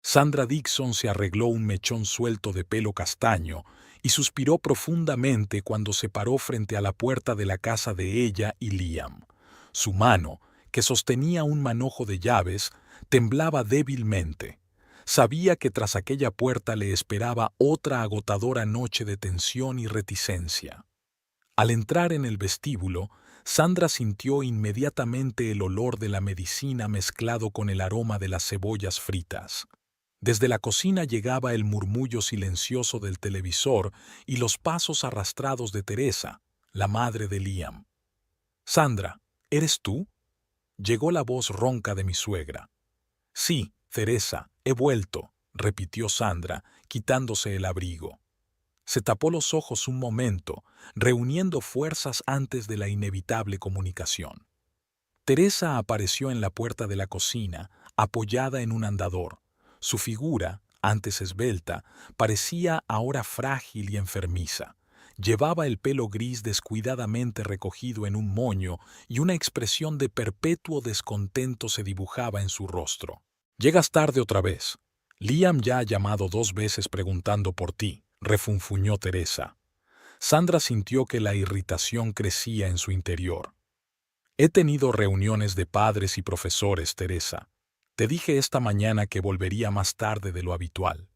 Sandra Dixon se arregló un mechón suelto de pelo castaño y suspiró profundamente cuando se paró frente a la puerta de la casa de ella y Liam. Su mano, que sostenía un manojo de llaves, temblaba débilmente. Sabía que tras aquella puerta le esperaba otra agotadora noche de tensión y reticencia. Al entrar en el vestíbulo, Sandra sintió inmediatamente el olor de la medicina mezclado con el aroma de las cebollas fritas. Desde la cocina llegaba el murmullo silencioso del televisor y los pasos arrastrados de Teresa, la madre de Liam. «Sandra, ¿eres tú?», llegó la voz ronca de mi suegra. «Sí, Teresa, he vuelto», repitió Sandra, quitándose el abrigo. Se tapó los ojos un momento, reuniendo fuerzas antes de la inevitable comunicación. Teresa apareció en la puerta de la cocina, apoyada en un andador. Su figura, antes esbelta, parecía ahora frágil y enfermiza. Llevaba el pelo gris descuidadamente recogido en un moño y una expresión de perpetuo descontento se dibujaba en su rostro. «Llegas tarde otra vez. Liam ya ha llamado 2 veces preguntando por ti», refunfuñó Teresa. Sandra sintió que la irritación crecía en su interior. «He tenido reuniones de padres y profesores, Teresa. Te dije esta mañana que volvería más tarde de lo habitual».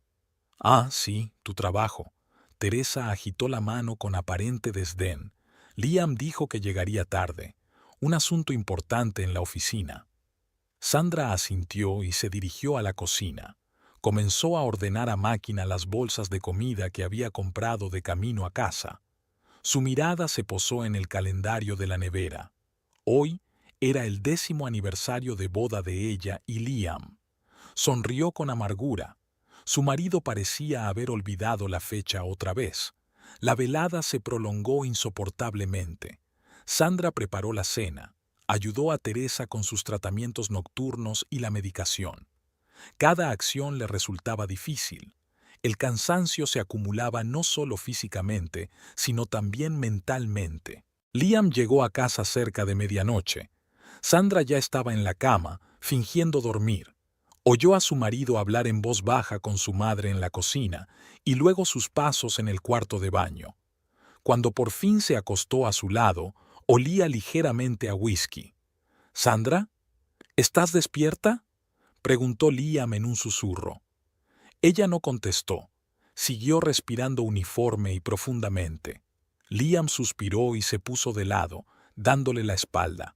«Ah, sí, tu trabajo». Teresa agitó la mano con aparente desdén. «Liam dijo que llegaría tarde. Un asunto importante en la oficina». Sandra asintió y se dirigió a la cocina. Comenzó a ordenar a máquina las bolsas de comida que había comprado de camino a casa. Su mirada se posó en el calendario de la nevera. Hoy era el 10º aniversario de boda de ella y Liam. Sonrió con amargura. Su marido parecía haber olvidado la fecha otra vez. La velada se prolongó insoportablemente. Sandra preparó la cena, ayudó a Teresa con sus tratamientos nocturnos y la medicación. Cada acción le resultaba difícil. El cansancio se acumulaba no solo físicamente, sino también mentalmente. Liam llegó a casa cerca de medianoche. Sandra ya estaba en la cama, fingiendo dormir. Oyó a su marido hablar en voz baja con su madre en la cocina y luego sus pasos en el cuarto de baño. Cuando por fin se acostó a su lado, olía ligeramente a whisky. «¿Sandra? ¿Estás despierta?», preguntó Liam en un susurro. Ella no contestó. Siguió respirando uniforme y profundamente. Liam suspiró y se puso de lado, dándole la espalda.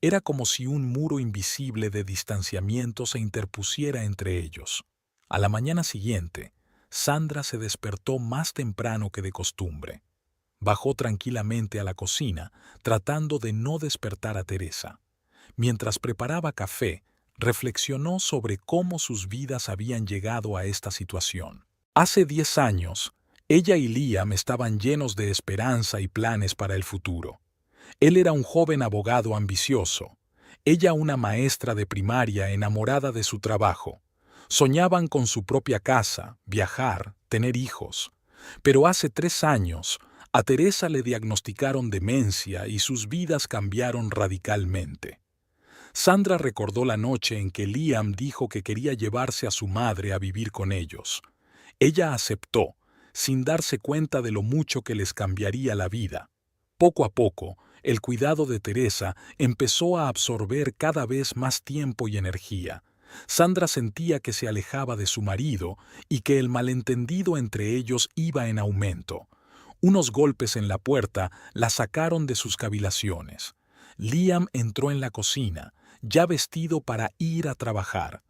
Era como si un muro invisible de distanciamiento se interpusiera entre ellos. A la mañana siguiente, Sandra se despertó más temprano que de costumbre. Bajó tranquilamente a la cocina, tratando de no despertar a Teresa. Mientras preparaba café, reflexionó sobre cómo sus vidas habían llegado a esta situación. Hace 10 años, ella y Liam estaban llenos de esperanza y planes para el futuro. Él era un joven abogado ambicioso, ella una maestra de primaria enamorada de su trabajo. Soñaban con su propia casa, viajar, tener hijos. Pero hace 3 años, a Teresa le diagnosticaron demencia y sus vidas cambiaron radicalmente. Sandra recordó la noche en que Liam dijo que quería llevarse a su madre a vivir con ellos. Ella aceptó, sin darse cuenta de lo mucho que les cambiaría la vida. Poco a poco, el cuidado de Teresa empezó a absorber cada vez más tiempo y energía. Sandra sentía que se alejaba de su marido y que el malentendido entre ellos iba en aumento. Unos golpes en la puerta la sacaron de sus cavilaciones. Liam entró en la cocina, ya vestido para ir a trabajar.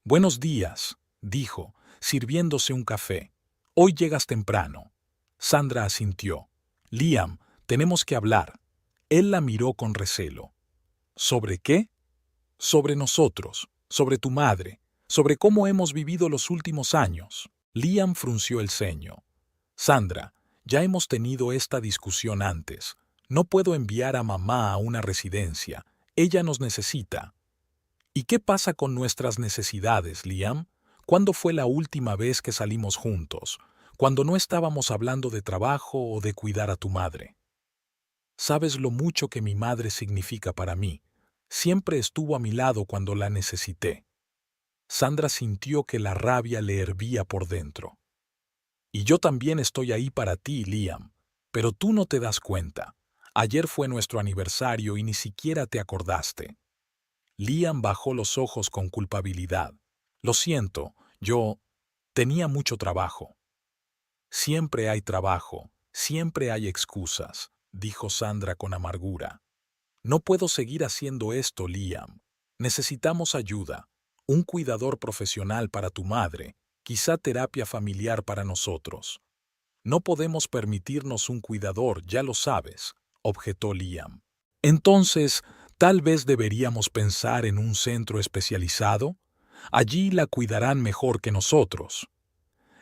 «Buenos días», dijo, sirviéndose un café. «Hoy llegas temprano». Sandra asintió. «Liam, tenemos que hablar». Él la miró con recelo. «¿Sobre qué?» «Sobre nosotros, sobre tu madre, sobre cómo hemos vivido los últimos años». Liam frunció el ceño. «Sandra, ya hemos tenido esta discusión antes. No puedo enviar a mamá a una residencia. Ella nos necesita». «¿Y qué pasa con nuestras necesidades, Liam? ¿Cuándo fue la última vez que salimos juntos? Cuando no estábamos hablando de trabajo o de cuidar a tu madre». «Sabes lo mucho que mi madre significa para mí. Siempre estuvo a mi lado cuando la necesité». Sandra sintió que la rabia le hervía por dentro. Y yo también estoy ahí para ti, Liam. Pero tú no te das cuenta. Ayer fue nuestro aniversario y ni siquiera te acordaste. Liam bajó los ojos con culpabilidad. Lo siento, yo tenía mucho trabajo. Siempre hay trabajo, siempre hay excusas, dijo Sandra con amargura. No puedo seguir haciendo esto, Liam. Necesitamos ayuda, un cuidador profesional para tu madre, quizá terapia familiar para nosotros. No podemos permitirnos un cuidador, ya lo sabes, objetó Liam. Entonces, tal vez deberíamos pensar en un centro especializado. Allí la cuidarán mejor que nosotros.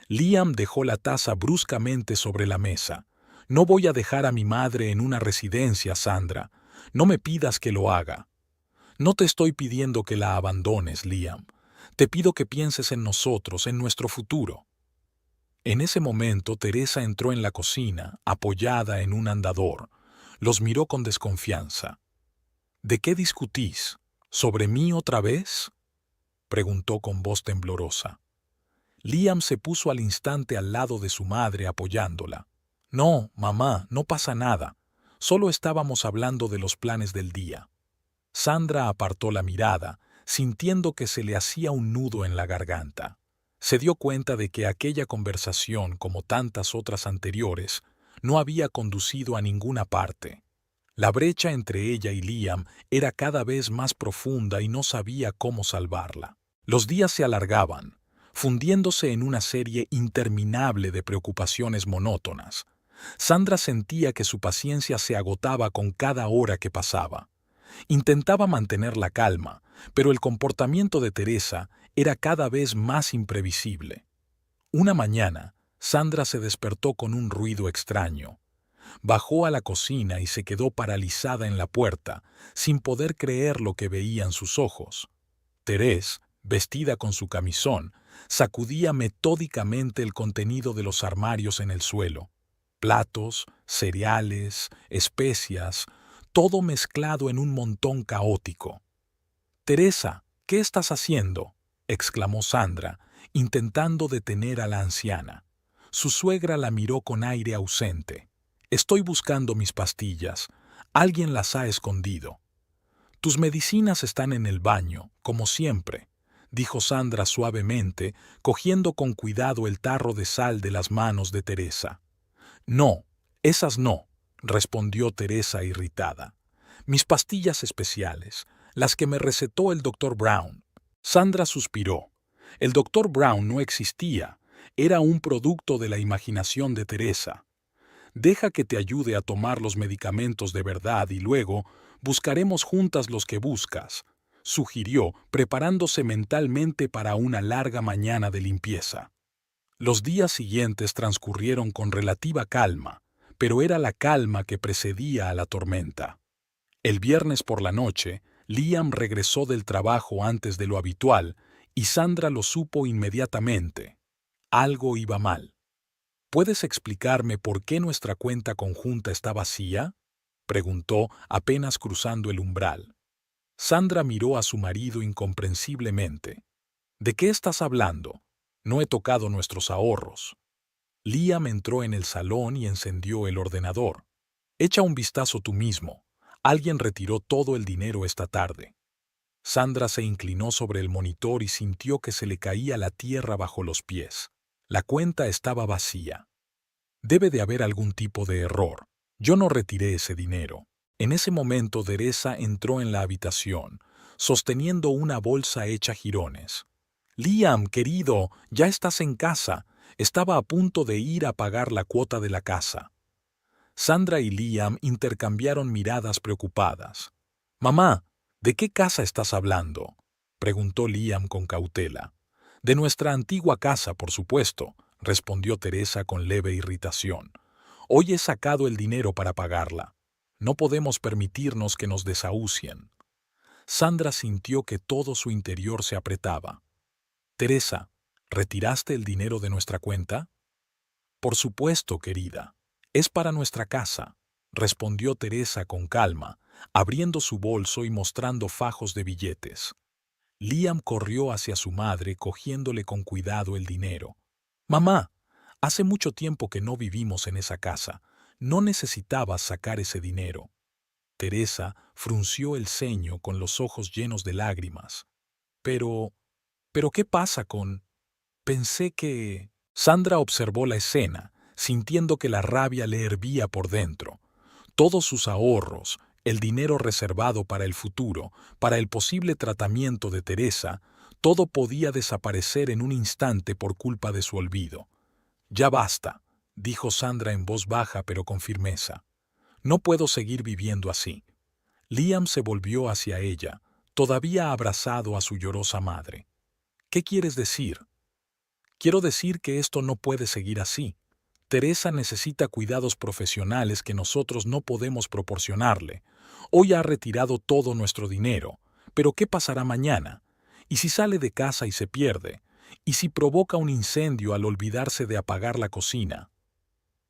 Liam dejó la taza bruscamente sobre la mesa. No voy a dejar a mi madre en una residencia, Sandra. No me pidas que lo haga. No te estoy pidiendo que la abandones, Liam. Te pido que pienses en nosotros, en nuestro futuro. En ese momento, Teresa entró en la cocina, apoyada en un andador. Los miró con desconfianza. ¿De qué discutís? ¿Sobre mí otra vez?, preguntó con voz temblorosa. Liam se puso al instante al lado de su madre apoyándola. No, mamá, no pasa nada. Solo estábamos hablando de los planes del día. Sandra apartó la mirada, sintiendo que se le hacía un nudo en la garganta. Se dio cuenta de que aquella conversación, como tantas otras anteriores, no había conducido a ninguna parte. La brecha entre ella y Liam era cada vez más profunda y no sabía cómo salvarla. Los días se alargaban, fundiéndose en una serie interminable de preocupaciones monótonas. Sandra sentía que su paciencia se agotaba con cada hora que pasaba. Intentaba mantener la calma, pero el comportamiento de Teresa era cada vez más imprevisible. Una mañana, Sandra se despertó con un ruido extraño. Bajó a la cocina y se quedó paralizada en la puerta, sin poder creer lo que veían sus ojos. Teresa, vestida con su camisón, sacudía metódicamente el contenido de los armarios en el suelo. Platos, cereales, especias, todo mezclado en un montón caótico. «Teresa, ¿qué estás haciendo?», exclamó Sandra, intentando detener a la anciana. Su suegra la miró con aire ausente. «Estoy buscando mis pastillas. Alguien las ha escondido». «Tus medicinas están en el baño, como siempre», dijo Sandra suavemente, cogiendo con cuidado el tarro de sal de las manos de Teresa. «No, esas no», respondió Teresa irritada. «Mis pastillas especiales, las que me recetó el doctor Brown». Sandra suspiró. El doctor Brown no existía, era un producto de la imaginación de Teresa. «Deja que te ayude a tomar los medicamentos de verdad y luego buscaremos juntas los que buscas», sugirió, preparándose mentalmente para una larga mañana de limpieza. Los días siguientes transcurrieron con relativa calma, pero era la calma que precedía a la tormenta. El viernes por la noche, Liam regresó del trabajo antes de lo habitual y Sandra lo supo inmediatamente. Algo iba mal. «¿Puedes explicarme por qué nuestra cuenta conjunta está vacía?», preguntó apenas cruzando el umbral. Sandra miró a su marido incomprensiblemente. «¿De qué estás hablando? No he tocado nuestros ahorros». Liam entró en el salón y encendió el ordenador. «Echa un vistazo tú mismo. Alguien retiró todo el dinero esta tarde». Sandra se inclinó sobre el monitor y sintió que se le caía la tierra bajo los pies. La cuenta estaba vacía. «Debe de haber algún tipo de error. Yo no retiré ese dinero». En ese momento Teresa entró en la habitación, sosteniendo una bolsa hecha jirones. «Liam, querido, ya estás en casa. Estaba a punto de ir a pagar la cuota de la casa». Sandra y Liam intercambiaron miradas preocupadas. «Mamá, ¿de qué casa estás hablando?», preguntó Liam con cautela. «De nuestra antigua casa, por supuesto», respondió Teresa con leve irritación. «Hoy he sacado el dinero para pagarla. No podemos permitirnos que nos desahucien». Sandra sintió que todo su interior se apretaba. «Teresa, ¿retiraste el dinero de nuestra cuenta?». «Por supuesto, querida. Es para nuestra casa», respondió Teresa con calma, abriendo su bolso y mostrando fajos de billetes. Liam corrió hacia su madre cogiéndole con cuidado el dinero. «Mamá, hace mucho tiempo que no vivimos en esa casa. No necesitabas sacar ese dinero». Teresa frunció el ceño con los ojos llenos de lágrimas. «Pero, ¿qué pasa con...?» Pensé que... Sandra observó la escena, sintiendo que la rabia le hervía por dentro. Todos sus ahorros, el dinero reservado para el futuro, para el posible tratamiento de Teresa, todo podía desaparecer en un instante por culpa de su olvido. «Ya basta», dijo Sandra en voz baja pero con firmeza. «No puedo seguir viviendo así». Liam se volvió hacia ella, todavía abrazado a su llorosa madre. «¿Qué quieres decir?» «Quiero decir que esto no puede seguir así. Teresa necesita cuidados profesionales que nosotros no podemos proporcionarle. Hoy ha retirado todo nuestro dinero, pero ¿qué pasará mañana? ¿Y si sale de casa y se pierde? ¿Y si provoca un incendio al olvidarse de apagar la cocina?»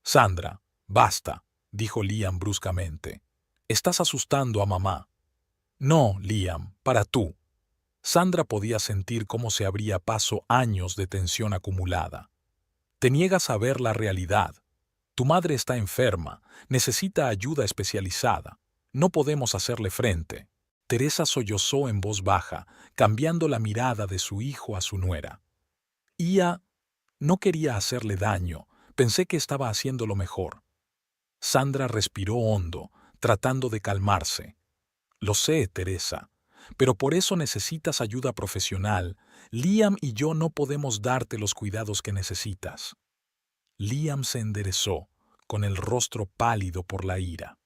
«Sandra, basta», dijo Liam bruscamente. «Estás asustando a mamá». «No, Liam, para tú». Sandra podía sentir cómo se abría paso años de tensión acumulada. «Te niegas a ver la realidad. Tu madre está enferma, necesita ayuda especializada. No podemos hacerle frente». Teresa sollozó en voz baja, cambiando la mirada de su hijo a su nuera. «Ia, no quería hacerle daño, pensé que estaba haciendo lo mejor». Sandra respiró hondo, tratando de calmarse. «Lo sé, Teresa, pero por eso necesitas ayuda profesional. Liam y yo no podemos darte los cuidados que necesitas». Liam se enderezó, con el rostro pálido por la ira.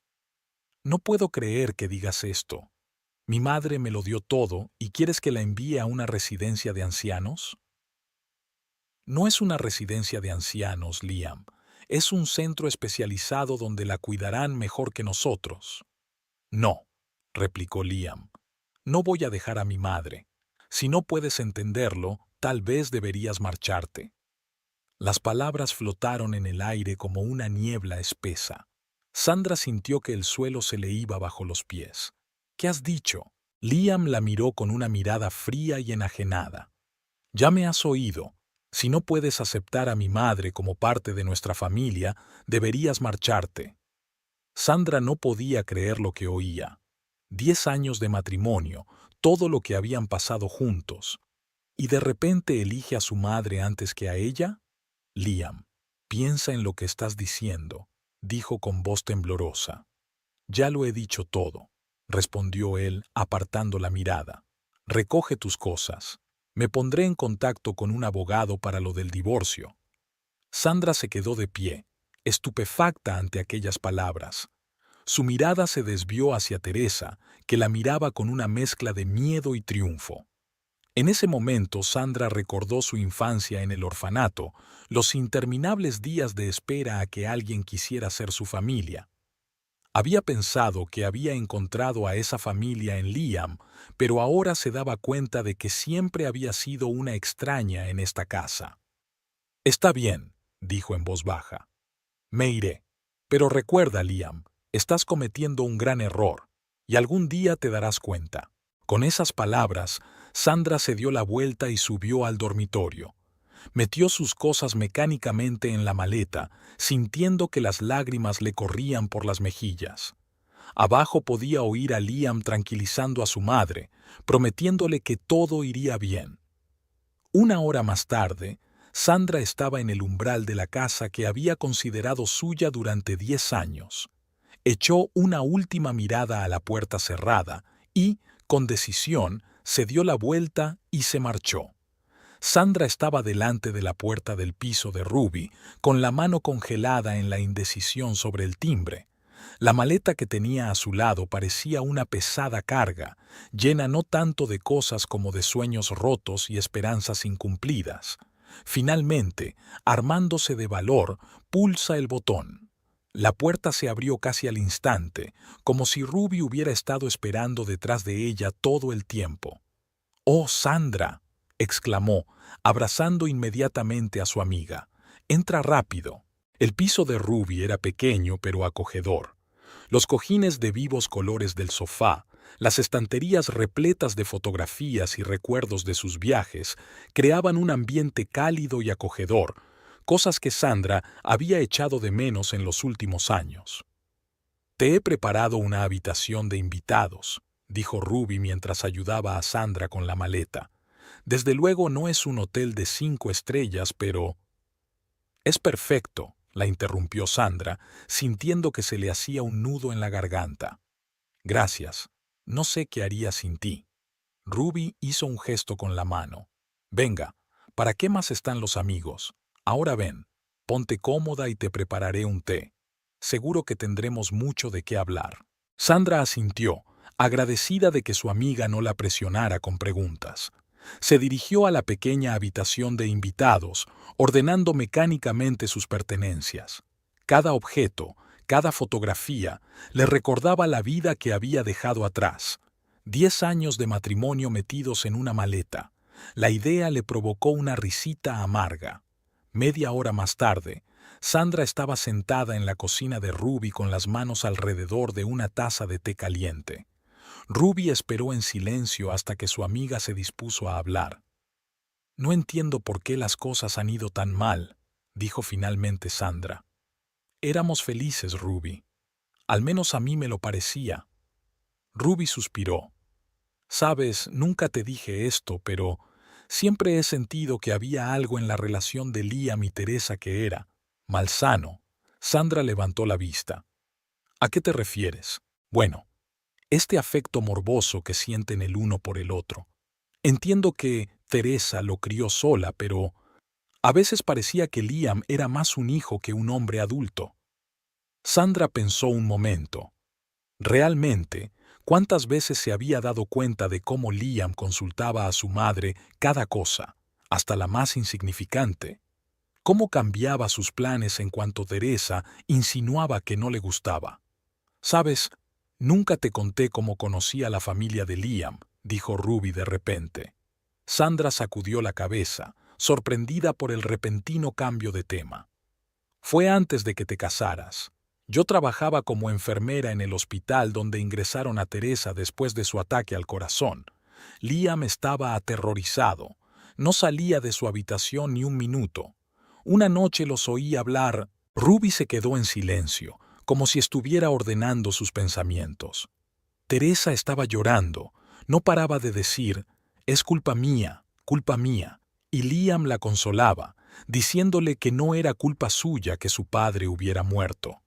«No puedo creer que digas esto. Mi madre me lo dio todo y ¿quieres que la envíe a una residencia de ancianos?» «No es una residencia de ancianos, Liam. Es un centro especializado donde la cuidarán mejor que nosotros». «No», replicó Liam. «No voy a dejar a mi madre. Si no puedes entenderlo, tal vez deberías marcharte». Las palabras flotaron en el aire como una niebla espesa. Sandra sintió que el suelo se le iba bajo los pies. «¿Qué has dicho?» Liam la miró con una mirada fría y enajenada. «Ya me has oído. Si no puedes aceptar a mi madre como parte de nuestra familia, deberías marcharte». Sandra no podía creer lo que oía. 10 años de matrimonio, todo lo que habían pasado juntos. ¿Y de repente elige a su madre antes que a ella? «Liam, piensa en lo que estás diciendo», dijo con voz temblorosa. «Ya lo he dicho todo», respondió él, apartando la mirada. «Recoge tus cosas. Me pondré en contacto con un abogado para lo del divorcio». Sandra se quedó de pie, estupefacta ante aquellas palabras. Su mirada se desvió hacia Teresa, que la miraba con una mezcla de miedo y triunfo. En ese momento Sandra recordó su infancia en el orfanato, los interminables días de espera a que alguien quisiera ser su familia. Había pensado que había encontrado a esa familia en Liam, pero ahora se daba cuenta de que siempre había sido una extraña en esta casa. «Está bien», dijo en voz baja. «Me iré. Pero recuerda, Liam, estás cometiendo un gran error, y algún día te darás cuenta». Con esas palabras, Sandra se dio la vuelta y subió al dormitorio. Metió sus cosas mecánicamente en la maleta, sintiendo que las lágrimas le corrían por las mejillas. Abajo podía oír a Liam tranquilizando a su madre, prometiéndole que todo iría bien. Una hora más tarde, Sandra estaba en el umbral de la casa que había considerado suya durante 10 años. Echó una última mirada a la puerta cerrada y, con decisión, se dio la vuelta y se marchó. Sandra estaba delante de la puerta del piso de Ruby, con la mano congelada en la indecisión sobre el timbre. La maleta que tenía a su lado parecía una pesada carga, llena no tanto de cosas como de sueños rotos y esperanzas incumplidas. Finalmente, armándose de valor, pulsa el botón. La puerta se abrió casi al instante, como si Ruby hubiera estado esperando detrás de ella todo el tiempo. «¡Oh, Sandra!», exclamó, abrazando inmediatamente a su amiga. «Entra rápido». El piso de Ruby era pequeño pero acogedor. Los cojines de vivos colores del sofá, Las estanterías repletas de fotografías y recuerdos de sus viajes creaban un ambiente cálido y acogedor, cosas que Sandra había echado de menos en los últimos años. «Te he preparado una habitación de invitados», dijo Ruby mientras ayudaba a Sandra con la maleta. «Desde luego no es un hotel de 5 estrellas, pero...» «Es perfecto», la interrumpió Sandra, sintiendo que se le hacía un nudo en la garganta. «Gracias. No sé qué haría sin ti». Ruby hizo un gesto con la mano. «Venga, ¿para qué más están los amigos? Ahora ven, ponte cómoda y te prepararé un té. Seguro que tendremos mucho de qué hablar». Sandra asintió, agradecida de que su amiga no la presionara con preguntas. Se dirigió a la pequeña habitación de invitados, ordenando mecánicamente sus pertenencias. Cada objeto, cada fotografía, le recordaba la vida que había dejado atrás. 10 años de matrimonio metidos en una maleta. La idea le provocó una risita amarga. Media hora más tarde, Sandra estaba sentada en la cocina de Ruby con las manos alrededor de una taza de té caliente. Ruby esperó en silencio hasta que su amiga se dispuso a hablar. «No entiendo por qué las cosas han ido tan mal», dijo finalmente Sandra. «Éramos felices, Ruby. Al menos a mí me lo parecía». Ruby suspiró. «Sabes, nunca te dije esto, pero siempre he sentido que había algo en la relación de Liam y Teresa que era malsano». Sandra levantó la vista. «¿A qué te refieres?» «Bueno, este afecto morboso que sienten el uno por el otro. Entiendo que Teresa lo crió sola, pero a veces parecía que Liam era más un hijo que un hombre adulto». Sandra pensó un momento. Realmente, ¿cuántas veces se había dado cuenta de cómo Liam consultaba a su madre cada cosa, hasta la más insignificante? ¿Cómo cambiaba sus planes en cuanto Teresa insinuaba que no le gustaba? «¿Sabes? Nunca te conté cómo conocí a la familia de Liam», dijo Ruby de repente. Sandra sacudió la cabeza, sorprendida por el repentino cambio de tema. «Fue antes de que te casaras. Yo trabajaba como enfermera en el hospital donde ingresaron a Teresa después de su ataque al corazón. Liam estaba aterrorizado. No salía de su habitación ni un minuto. Una noche los oí hablar». Ruby se quedó en silencio, como si estuviera ordenando sus pensamientos. Teresa estaba llorando, no paraba de decir, «Es culpa mía», y Liam la consolaba, diciéndole que no era culpa suya que su padre hubiera muerto.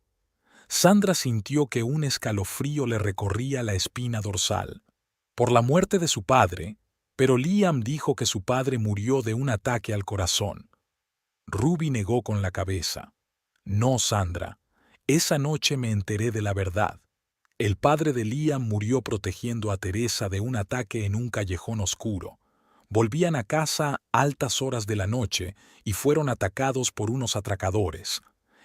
Sandra sintió que un escalofrío le recorría la espina dorsal. Por la muerte de su padre, pero Liam dijo que su padre murió de un ataque al corazón. Ruby negó con la cabeza. «No, Sandra. Esa noche me enteré de la verdad. El padre de Liam murió protegiendo a Teresa de un ataque en un callejón oscuro. Volvían a casa a altas horas de la noche y fueron atacados por unos atracadores.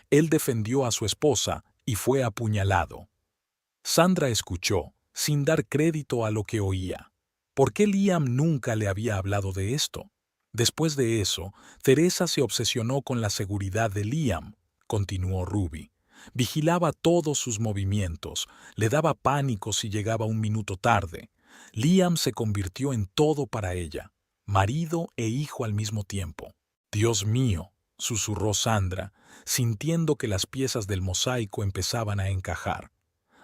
Él defendió a su esposa y fue apuñalado». Sandra escuchó, sin dar crédito a lo que oía. ¿Por qué Liam nunca le había hablado de esto? Después de eso, Teresa se obsesionó con la seguridad de Liam, continuó Ruby. Vigilaba todos sus movimientos, le daba pánico si llegaba un minuto tarde. Liam se convirtió en todo para ella, marido e hijo al mismo tiempo. «Dios mío», susurró Sandra, sintiendo que las piezas del mosaico empezaban a encajar.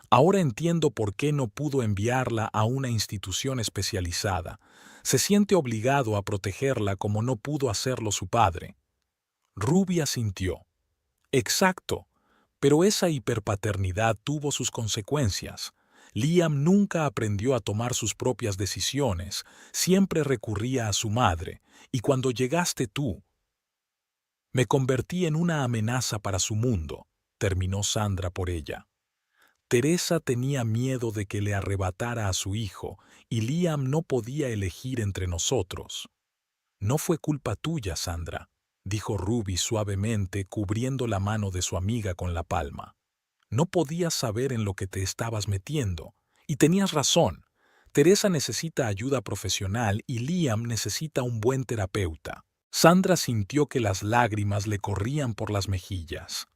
«Ahora entiendo por qué no pudo enviarla a una institución especializada. Se siente obligado a protegerla como no pudo hacerlo su padre». Ruby asintió. «Exacto. Pero esa hiperpaternidad tuvo sus consecuencias. Liam nunca aprendió a tomar sus propias decisiones, siempre recurría a su madre, y cuando llegaste tú, me convertí en una amenaza para su mundo», terminó Sandra por ella. «Teresa tenía miedo de que le arrebatara a su hijo, y Liam no podía elegir entre nosotros». «No fue culpa tuya, Sandra», dijo Ruby suavemente, cubriendo la mano de su amiga con la palma. «No podías saber en lo que te estabas metiendo. Y tenías razón. Teresa necesita ayuda profesional y Liam necesita un buen terapeuta». Sandra sintió que las lágrimas le corrían por las mejillas.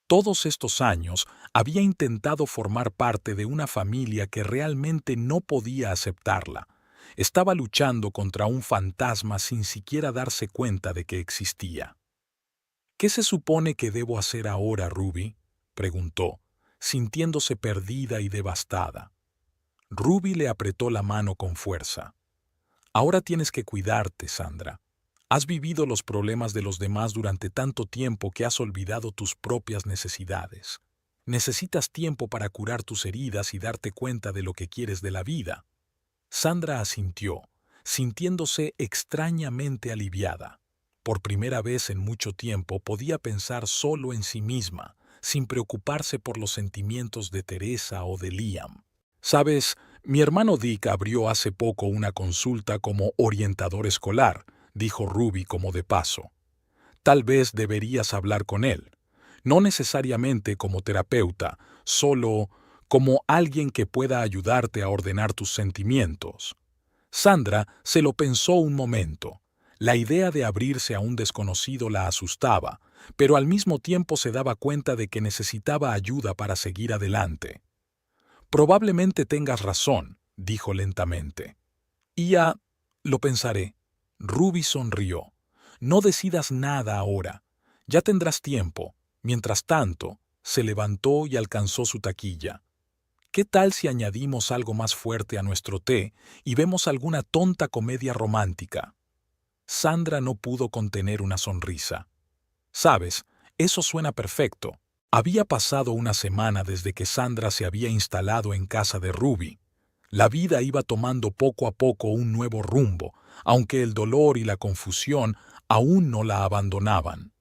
Todos estos años había intentado formar parte de una familia que realmente no podía aceptarla. Estaba luchando contra un fantasma sin siquiera darse cuenta de que existía. ¿Qué se supone que debo hacer ahora, Ruby?, preguntó, sintiéndose perdida y devastada. Ruby le apretó la mano con fuerza. Ahora tienes que cuidarte, Sandra. Has vivido los problemas de los demás durante tanto tiempo que has olvidado tus propias necesidades. Necesitas tiempo para curar tus heridas y darte cuenta de lo que quieres de la vida. Sandra asintió, sintiéndose extrañamente aliviada. Por primera vez en mucho tiempo podía pensar solo en sí misma, sin preocuparse por los sentimientos de Teresa o de Liam. Sabes, mi hermano Dick abrió hace poco una consulta como orientador escolar, dijo Ruby como de paso. Tal vez deberías hablar con él. No necesariamente como terapeuta, solo como alguien que pueda ayudarte a ordenar tus sentimientos. Sandra se lo pensó un momento. La idea de abrirse a un desconocido la asustaba, pero al mismo tiempo se daba cuenta de que necesitaba ayuda para seguir adelante. Probablemente tengas razón, dijo lentamente. Y ya lo pensaré. Ruby sonrió. No decidas nada ahora. Ya tendrás tiempo. Mientras tanto, se levantó y alcanzó su taquilla. ¿Qué tal si añadimos algo más fuerte a nuestro té y vemos alguna tonta comedia romántica? Sandra no pudo contener una sonrisa. Sabes, eso suena perfecto. Había pasado una semana desde que Sandra se había instalado en casa de Ruby. La vida iba tomando poco a poco un nuevo rumbo, aunque el dolor y la confusión aún no la abandonaban.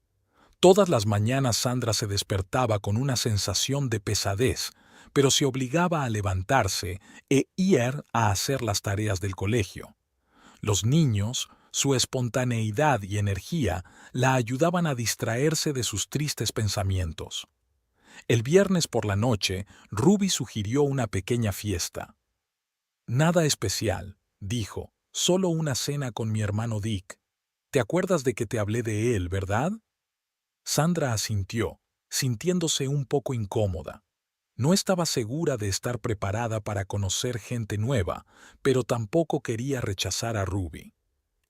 Todas las mañanas Sandra se despertaba con una sensación de pesadez, pero se obligaba a levantarse e ir a hacer las tareas del colegio. Los niños, su espontaneidad y energía la ayudaban a distraerse de sus tristes pensamientos. El viernes por la noche, Ruby sugirió una pequeña fiesta. Nada especial, dijo, solo una cena con mi hermano Dick. ¿Te acuerdas de que te hablé de él, verdad? Sandra asintió, sintiéndose un poco incómoda. No estaba segura de estar preparada para conocer gente nueva, pero tampoco quería rechazar a Ruby.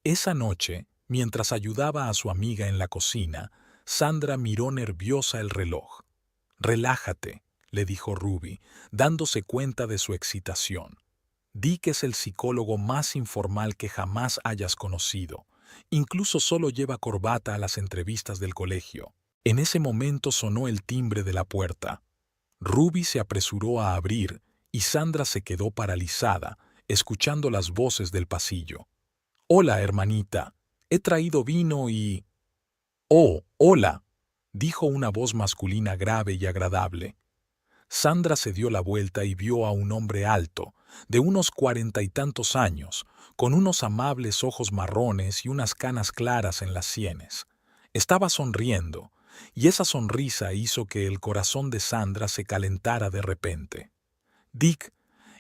Esa noche, mientras ayudaba a su amiga en la cocina, Sandra miró nerviosa el reloj. «Relájate», le dijo Ruby, dándose cuenta de su excitación. «Dick es el psicólogo más informal que jamás hayas conocido. Incluso solo lleva corbata a las entrevistas del colegio». En ese momento sonó el timbre de la puerta. Ruby se apresuró a abrir y Sandra se quedó paralizada, escuchando las voces del pasillo. «Hola, hermanita. He traído vino y...» «Oh, hola», dijo una voz masculina grave y agradable. Sandra se dio la vuelta y vio a un hombre alto, de unos 40 y tantos años, con unos amables ojos marrones y unas canas claras en las sienes. Estaba sonriendo, y esa sonrisa hizo que el corazón de Sandra se calentara de repente. «Dick,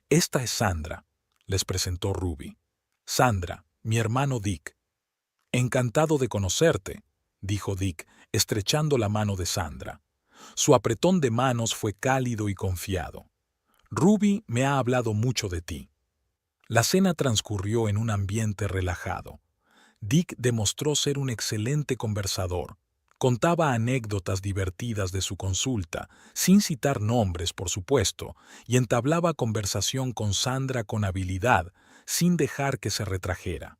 esta es Sandra», les presentó Ruby. «Sandra, mi hermano Dick». «Encantado de conocerte», dijo Dick, estrechando la mano de Sandra. Su apretón de manos fue cálido y confiado. «Ruby me ha hablado mucho de ti». La cena transcurrió en un ambiente relajado. Dick demostró ser un excelente conversador. Contaba anécdotas divertidas de su consulta, sin citar nombres, por supuesto, y entablaba conversación con Sandra con habilidad, sin dejar que se retrajera.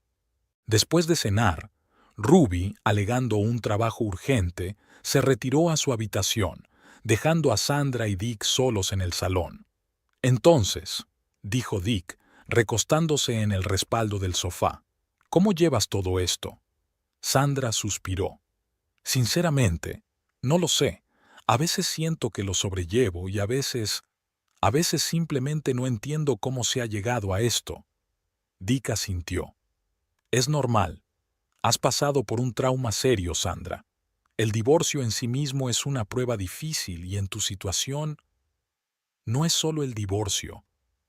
Después de cenar, Ruby, alegando un trabajo urgente, se retiró a su habitación, dejando a Sandra y Dick solos en el salón. «Entonces», dijo Dick, recostándose en el respaldo del sofá, «¿cómo llevas todo esto?» Sandra suspiró. «Sinceramente, no lo sé. A veces siento que lo sobrellevo y a veces simplemente no entiendo cómo se ha llegado a esto». Dick asintió. «Es normal. Has pasado por un trauma serio, Sandra. El divorcio en sí mismo es una prueba difícil y en tu situación...» «No es solo el divorcio»,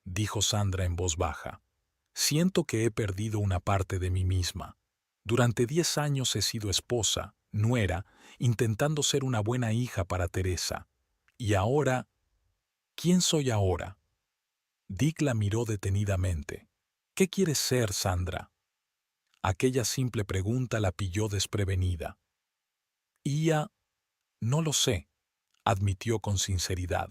dijo Sandra en voz baja. «Siento que he perdido una parte de mí misma. Durante 10 años he sido esposa, nuera, intentando ser una buena hija para Teresa. Y ahora, ¿quién soy ahora? Dick la miró detenidamente. ¿Qué quieres ser, Sandra? Aquella simple pregunta la pilló desprevenida. Ella, no lo sé, admitió con sinceridad.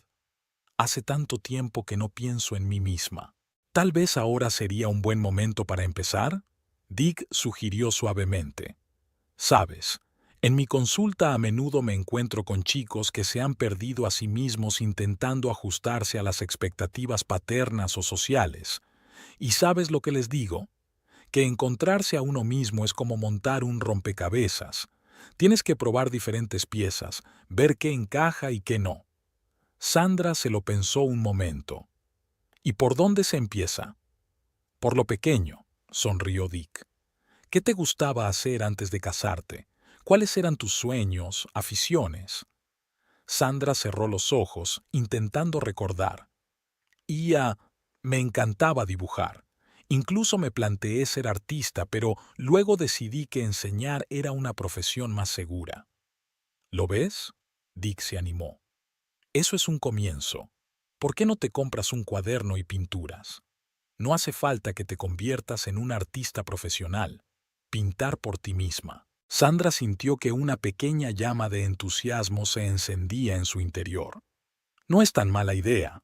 Hace tanto tiempo que no pienso en mí misma. Tal vez ahora sería un buen momento para empezar, Dick sugirió suavemente. Sabes, en mi consulta a menudo me encuentro con chicos que se han perdido a sí mismos intentando ajustarse a las expectativas paternas o sociales. ¿Y sabes lo que les digo? Que encontrarse a uno mismo es como montar un rompecabezas. Tienes que probar diferentes piezas, ver qué encaja y qué no. Sandra se lo pensó un momento. ¿Y por dónde se empieza? Por lo pequeño, sonrió Dick. ¿Qué te gustaba hacer antes de casarte? ¿Cuáles eran tus sueños, aficiones? Sandra cerró los ojos, intentando recordar. Me encantaba dibujar. Incluso me planteé ser artista, pero luego decidí que enseñar era una profesión más segura. ¿Lo ves? Dick se animó. Eso es un comienzo. ¿Por qué no te compras un cuaderno y pinturas? No hace falta que te conviertas en un artista profesional. Pintar por ti misma. Sandra sintió que una pequeña llama de entusiasmo se encendía en su interior. No es tan mala idea.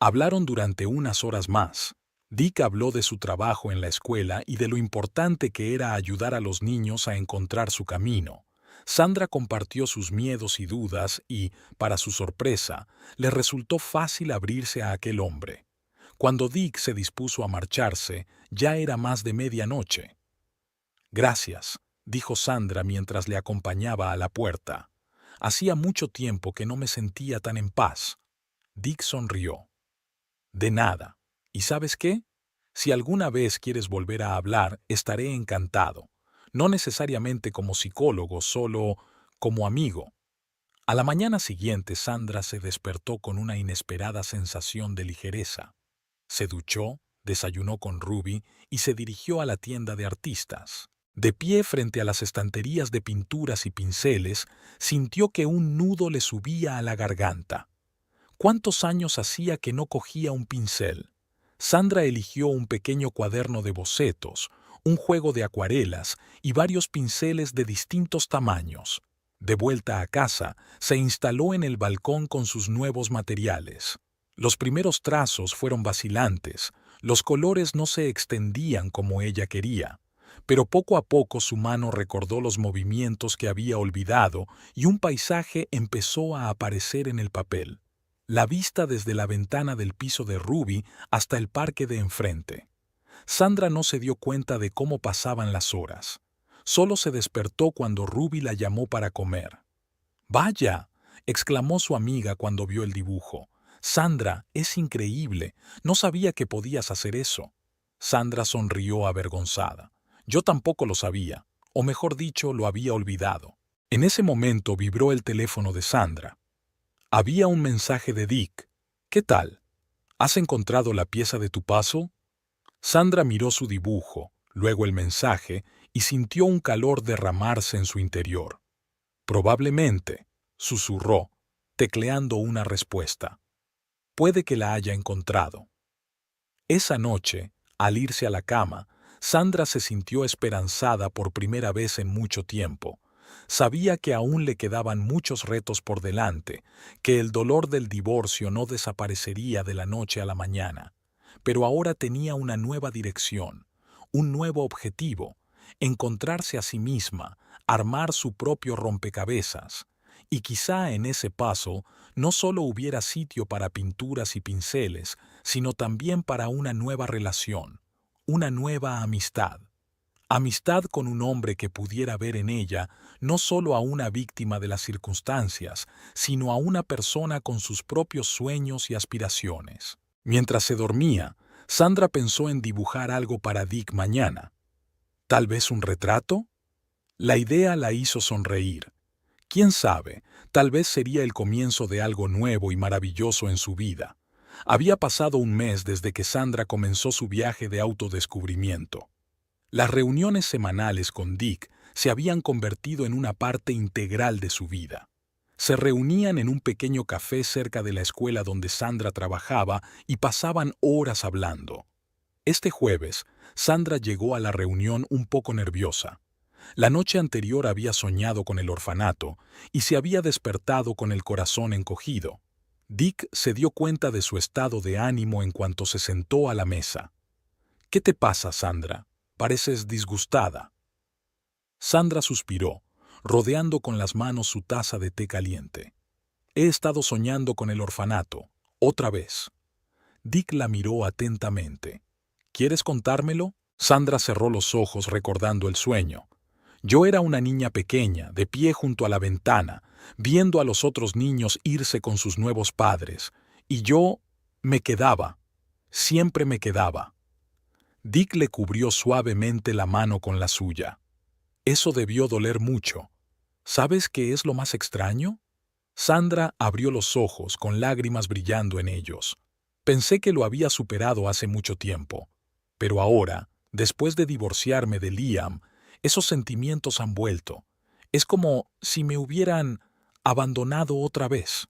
Hablaron durante unas horas más. Dick habló de su trabajo en la escuela y de lo importante que era ayudar a los niños a encontrar su camino. Sandra compartió sus miedos y dudas y, para su sorpresa, le resultó fácil abrirse a aquel hombre. Cuando Dick se dispuso a marcharse, ya era más de medianoche. Gracias, dijo Sandra mientras le acompañaba a la puerta. Hacía mucho tiempo que no me sentía tan en paz. Dick sonrió. De nada. ¿Y sabes qué? Si alguna vez quieres volver a hablar, estaré encantado. No necesariamente como psicólogo, solo como amigo. A la mañana siguiente, Sandra se despertó con una inesperada sensación de ligereza. Se duchó, desayunó con Ruby y se dirigió a la tienda de artistas. De pie frente a las estanterías de pinturas y pinceles, sintió que un nudo le subía a la garganta. ¿Cuántos años hacía que no cogía un pincel? Sandra eligió un pequeño cuaderno de bocetos, un juego de acuarelas y varios pinceles de distintos tamaños. De vuelta a casa, se instaló en el balcón con sus nuevos materiales. Los primeros trazos fueron vacilantes, los colores no se extendían como ella quería, pero poco a poco su mano recordó los movimientos que había olvidado y un paisaje empezó a aparecer en el papel. La vista desde la ventana del piso de Ruby hasta el parque de enfrente. Sandra no se dio cuenta de cómo pasaban las horas. Solo se despertó cuando Ruby la llamó para comer. ¡Vaya!, exclamó su amiga cuando vio el dibujo. Sandra, es increíble. No sabía que podías hacer eso. Sandra sonrió avergonzada. Yo tampoco lo sabía, o mejor dicho, lo había olvidado. En ese momento vibró el teléfono de Sandra. Había un mensaje de Dick. ¿Qué tal? ¿Has encontrado la pieza de tu puzzle? Sandra miró su dibujo, luego el mensaje, y sintió un calor derramarse en su interior. Probablemente, susurró, tecleando una respuesta. Puede que la haya encontrado. Esa noche, al irse a la cama, Sandra se sintió esperanzada por primera vez en mucho tiempo. Sabía que aún le quedaban muchos retos por delante, que el dolor del divorcio no desaparecería de la noche a la mañana, pero ahora tenía una nueva dirección, un nuevo objetivo, encontrarse a sí misma, armar su propio rompecabezas, y quizá en ese paso no solo hubiera sitio para pinturas y pinceles, sino también para una nueva relación, una nueva amistad. Amistad con un hombre que pudiera ver en ella no solo a una víctima de las circunstancias, sino a una persona con sus propios sueños y aspiraciones. Mientras se dormía, Sandra pensó en dibujar algo para Dick mañana. ¿Tal vez un retrato? La idea la hizo sonreír. ¿Quién sabe? Tal vez sería el comienzo de algo nuevo y maravilloso en su vida. Había pasado un mes desde que Sandra comenzó su viaje de autodescubrimiento. Las reuniones semanales con Dick se habían convertido en una parte integral de su vida. Se reunían en un pequeño café cerca de la escuela donde Sandra trabajaba y pasaban horas hablando. Este jueves, Sandra llegó a la reunión un poco nerviosa. La noche anterior había soñado con el orfanato y se había despertado con el corazón encogido. Dick se dio cuenta de su estado de ánimo en cuanto se sentó a la mesa. «¿Qué te pasa, Sandra? Pareces disgustada». Sandra suspiró, rodeando con las manos su taza de té caliente. «He estado soñando con el orfanato, otra vez». Dick la miró atentamente. «¿Quieres contármelo?» Sandra cerró los ojos recordando el sueño. «Yo era una niña pequeña, de pie junto a la ventana, viendo a los otros niños irse con sus nuevos padres, y yo me quedaba, siempre me quedaba». Dick le cubrió suavemente la mano con la suya. «Eso debió doler mucho. ¿Sabes qué es lo más extraño?» Sandra abrió los ojos con lágrimas brillando en ellos. «Pensé que lo había superado hace mucho tiempo, pero ahora, después de divorciarme de Liam, esos sentimientos han vuelto. Es como si me hubieran abandonado otra vez».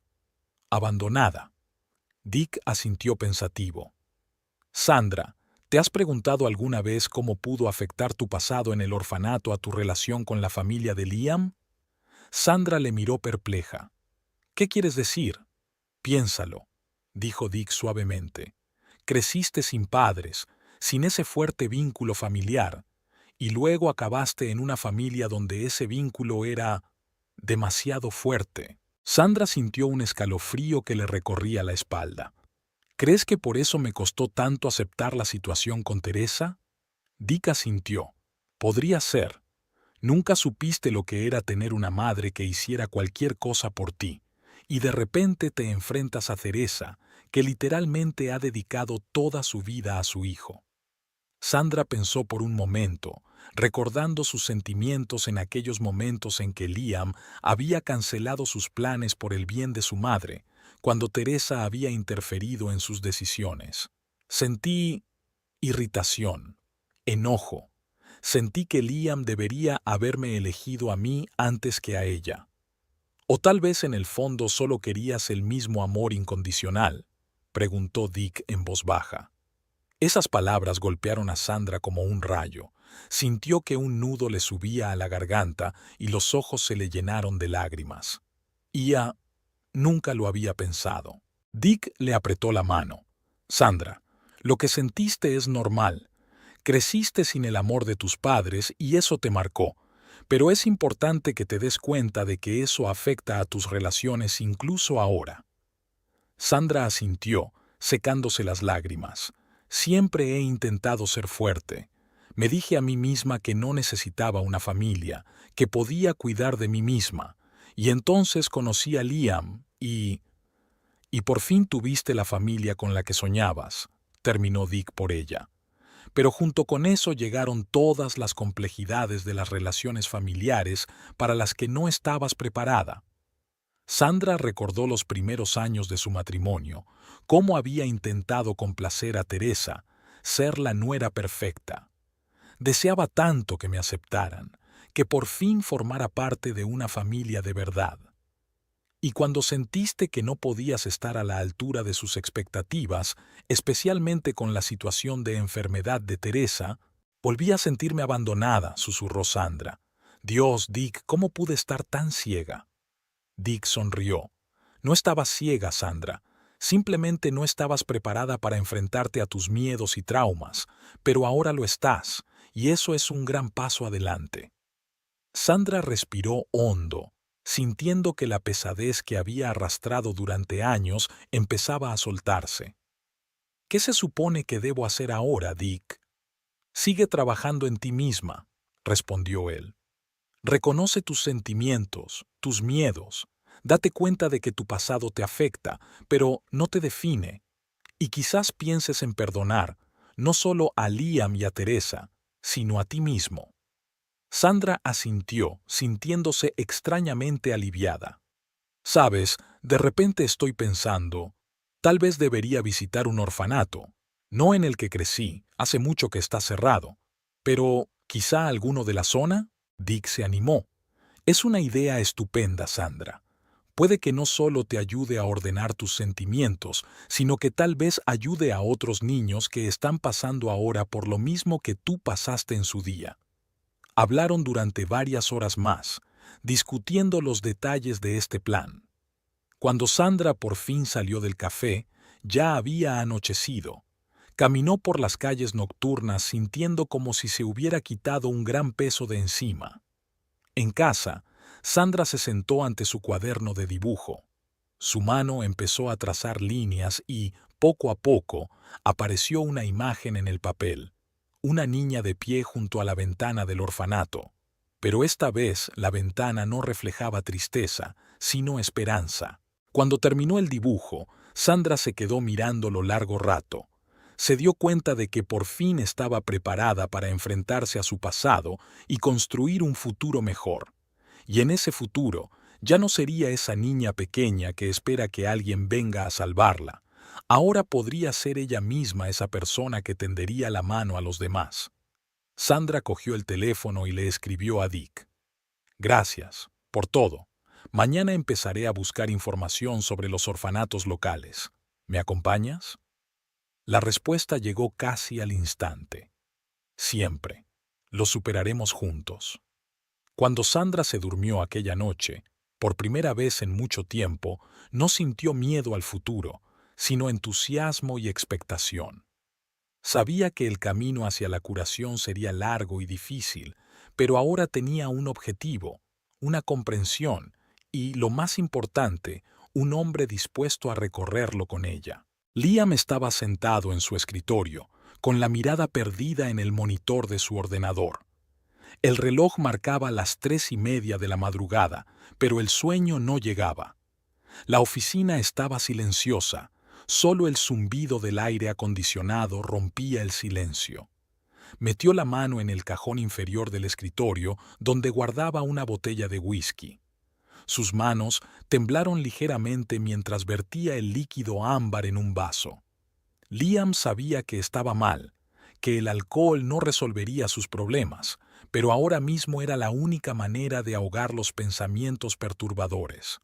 «Abandonada». Dick asintió pensativo. «Sandra, ¿te has preguntado alguna vez cómo pudo afectar tu pasado en el orfanato a tu relación con la familia de Liam?» Sandra le miró perpleja. «¿Qué quieres decir?» «Piénsalo», dijo Dick suavemente. «Creciste sin padres, sin ese fuerte vínculo familiar, y luego acabaste en una familia donde ese vínculo era demasiado fuerte». Sandra sintió un escalofrío que le recorría la espalda. «¿Crees que por eso me costó tanto aceptar la situación con Teresa?» Dick asintió. «Podría ser. Nunca supiste lo que era tener una madre que hiciera cualquier cosa por ti, y de repente te enfrentas a Teresa, que literalmente ha dedicado toda su vida a su hijo». Sandra pensó por un momento, recordando sus sentimientos en aquellos momentos en que Liam había cancelado sus planes por el bien de su madre, cuando Teresa había interferido en sus decisiones. Sentí irritación, enojo. Sentí que Liam debería haberme elegido a mí antes que a ella. «¿O tal vez en el fondo solo querías el mismo amor incondicional?», preguntó Dick en voz baja. Esas palabras golpearon a Sandra como un rayo. Sintió que un nudo le subía a la garganta y los ojos se le llenaron de lágrimas. Ella nunca lo había pensado. Dick le apretó la mano. «Sandra, lo que sentiste es normal. Creciste sin el amor de tus padres y eso te marcó, pero es importante que te des cuenta de que eso afecta a tus relaciones incluso ahora». Sandra asintió, secándose las lágrimas. «Siempre he intentado ser fuerte. Me dije a mí misma que no necesitaba una familia, que podía cuidar de mí misma. Y entonces conocí a Liam y por fin tuviste la familia con la que soñabas», terminó Dick por ella. «Pero junto con eso llegaron todas las complejidades de las relaciones familiares para las que no estabas preparada». Sandra recordó los primeros años de su matrimonio, cómo había intentado complacer a Teresa, ser la nuera perfecta. «Deseaba tanto que me aceptaran, que por fin formara parte de una familia de verdad». Y cuando sentiste que no podías estar a la altura de sus expectativas, especialmente con la situación de enfermedad de Teresa, «volví a sentirme abandonada», susurró Sandra. «Dios, Dick, ¿cómo pude estar tan ciega?». Dick sonrió. «No estabas ciega, Sandra. Simplemente no estabas preparada para enfrentarte a tus miedos y traumas, pero ahora lo estás, y eso es un gran paso adelante». Sandra respiró hondo, sintiendo que la pesadez que había arrastrado durante años empezaba a soltarse. «¿Qué se supone que debo hacer ahora, Dick?» «Sigue trabajando en ti misma», respondió él. «Reconoce tus sentimientos, tus miedos. Date cuenta de que tu pasado te afecta, pero no te define. Y quizás pienses en perdonar, no solo a Liam y a Teresa, sino a ti mismo». Sandra asintió, sintiéndose extrañamente aliviada. «Sabes, de repente estoy pensando, tal vez debería visitar un orfanato, no en el que crecí, hace mucho que está cerrado, pero quizá alguno de la zona». Dick se animó. Es una idea estupenda, Sandra. Puede que no solo te ayude a ordenar tus sentimientos, sino que tal vez ayude a otros niños que están pasando ahora por lo mismo que tú pasaste en su día. Hablaron durante varias horas más, discutiendo los detalles de este plan. Cuando Sandra por fin salió del café, ya había anochecido. Caminó por las calles nocturnas sintiendo como si se hubiera quitado un gran peso de encima. En casa, Sandra se sentó ante su cuaderno de dibujo. Su mano empezó a trazar líneas y, poco a poco, apareció una imagen en el papel. Una niña de pie junto a la ventana del orfanato. Pero esta vez la ventana no reflejaba tristeza, sino esperanza. Cuando terminó el dibujo, Sandra se quedó mirándolo largo rato. Se dio cuenta de que por fin estaba preparada para enfrentarse a su pasado y construir un futuro mejor. Y en ese futuro ya no sería esa niña pequeña que espera que alguien venga a salvarla. Ahora podría ser ella misma esa persona que tendería la mano a los demás. Sandra cogió el teléfono y le escribió a Dick. Gracias, por todo. Mañana empezaré a buscar información sobre los orfanatos locales. ¿Me acompañas? La respuesta llegó casi al instante. Siempre. Lo superaremos juntos. Cuando Sandra se durmió aquella noche, por primera vez en mucho tiempo, no sintió miedo al futuro, sino entusiasmo y expectación. Sabía que el camino hacia la curación sería largo y difícil, pero ahora tenía un objetivo, una comprensión y, lo más importante, un hombre dispuesto a recorrerlo con ella. Liam estaba sentado en su escritorio, con la mirada perdida en el monitor de su ordenador. El reloj marcaba las 3:30 de la madrugada, pero el sueño no llegaba. La oficina estaba silenciosa, solo el zumbido del aire acondicionado rompía el silencio. Metió la mano en el cajón inferior del escritorio, donde guardaba una botella de whisky. Sus manos temblaron ligeramente mientras vertía el líquido ámbar en un vaso. Liam sabía que estaba mal, que el alcohol no resolvería sus problemas, pero ahora mismo era la única manera de ahogar los pensamientos perturbadores.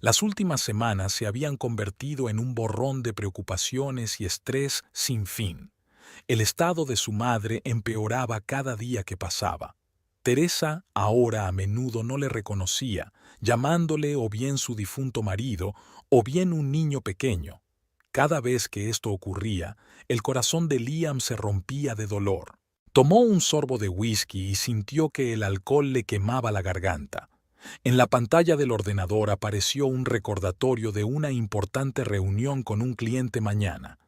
Las últimas semanas se habían convertido en un borrón de preocupaciones y estrés sin fin. El estado de su madre empeoraba cada día que pasaba. Teresa ahora a menudo no le reconocía, llamándole o bien su difunto marido o bien un niño pequeño. Cada vez que esto ocurría, el corazón de Liam se rompía de dolor. Tomó un sorbo de whisky y sintió que el alcohol le quemaba la garganta. En la pantalla del ordenador apareció un recordatorio de una importante reunión con un cliente mañana.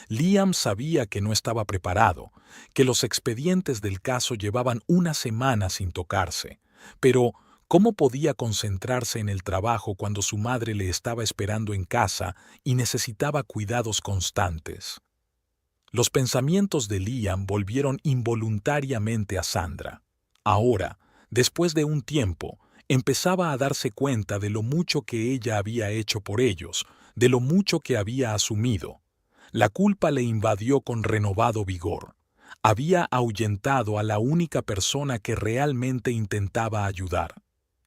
Liam sabía que no estaba preparado, que los expedientes del caso llevaban una semana sin tocarse, pero ¿cómo podía concentrarse en el trabajo cuando su madre le estaba esperando en casa y necesitaba cuidados constantes? Los pensamientos de Liam volvieron involuntariamente a Sandra. Ahora, después de un tiempo, empezaba a darse cuenta de lo mucho que ella había hecho por ellos, de lo mucho que había asumido. La culpa le invadió con renovado vigor. Había ahuyentado a la única persona que realmente intentaba ayudar.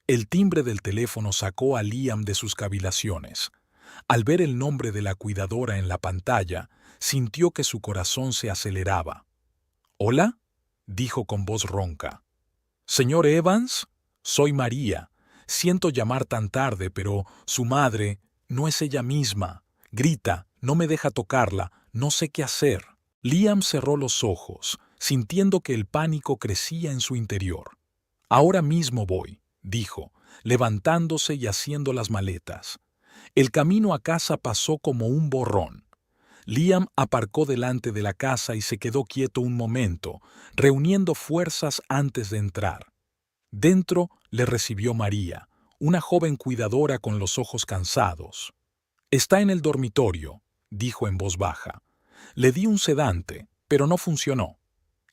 El timbre del teléfono sacó a Liam de sus cavilaciones. Al ver el nombre de la cuidadora en la pantalla, sintió que su corazón se aceleraba. «¿Hola?», dijo con voz ronca. «¿Señor Evans? Soy María. Siento llamar tan tarde, pero su madre no es ella misma. Grita, no me deja tocarla, no sé qué hacer». Liam cerró los ojos, sintiendo que el pánico crecía en su interior. «Ahora mismo voy», dijo, levantándose y haciendo las maletas. El camino a casa pasó como un borrón. Liam aparcó delante de la casa y se quedó quieto un momento, reuniendo fuerzas antes de entrar. Dentro le recibió María, una joven cuidadora con los ojos cansados. «Está en el dormitorio», dijo en voz baja. «Le di un sedante, pero no funcionó».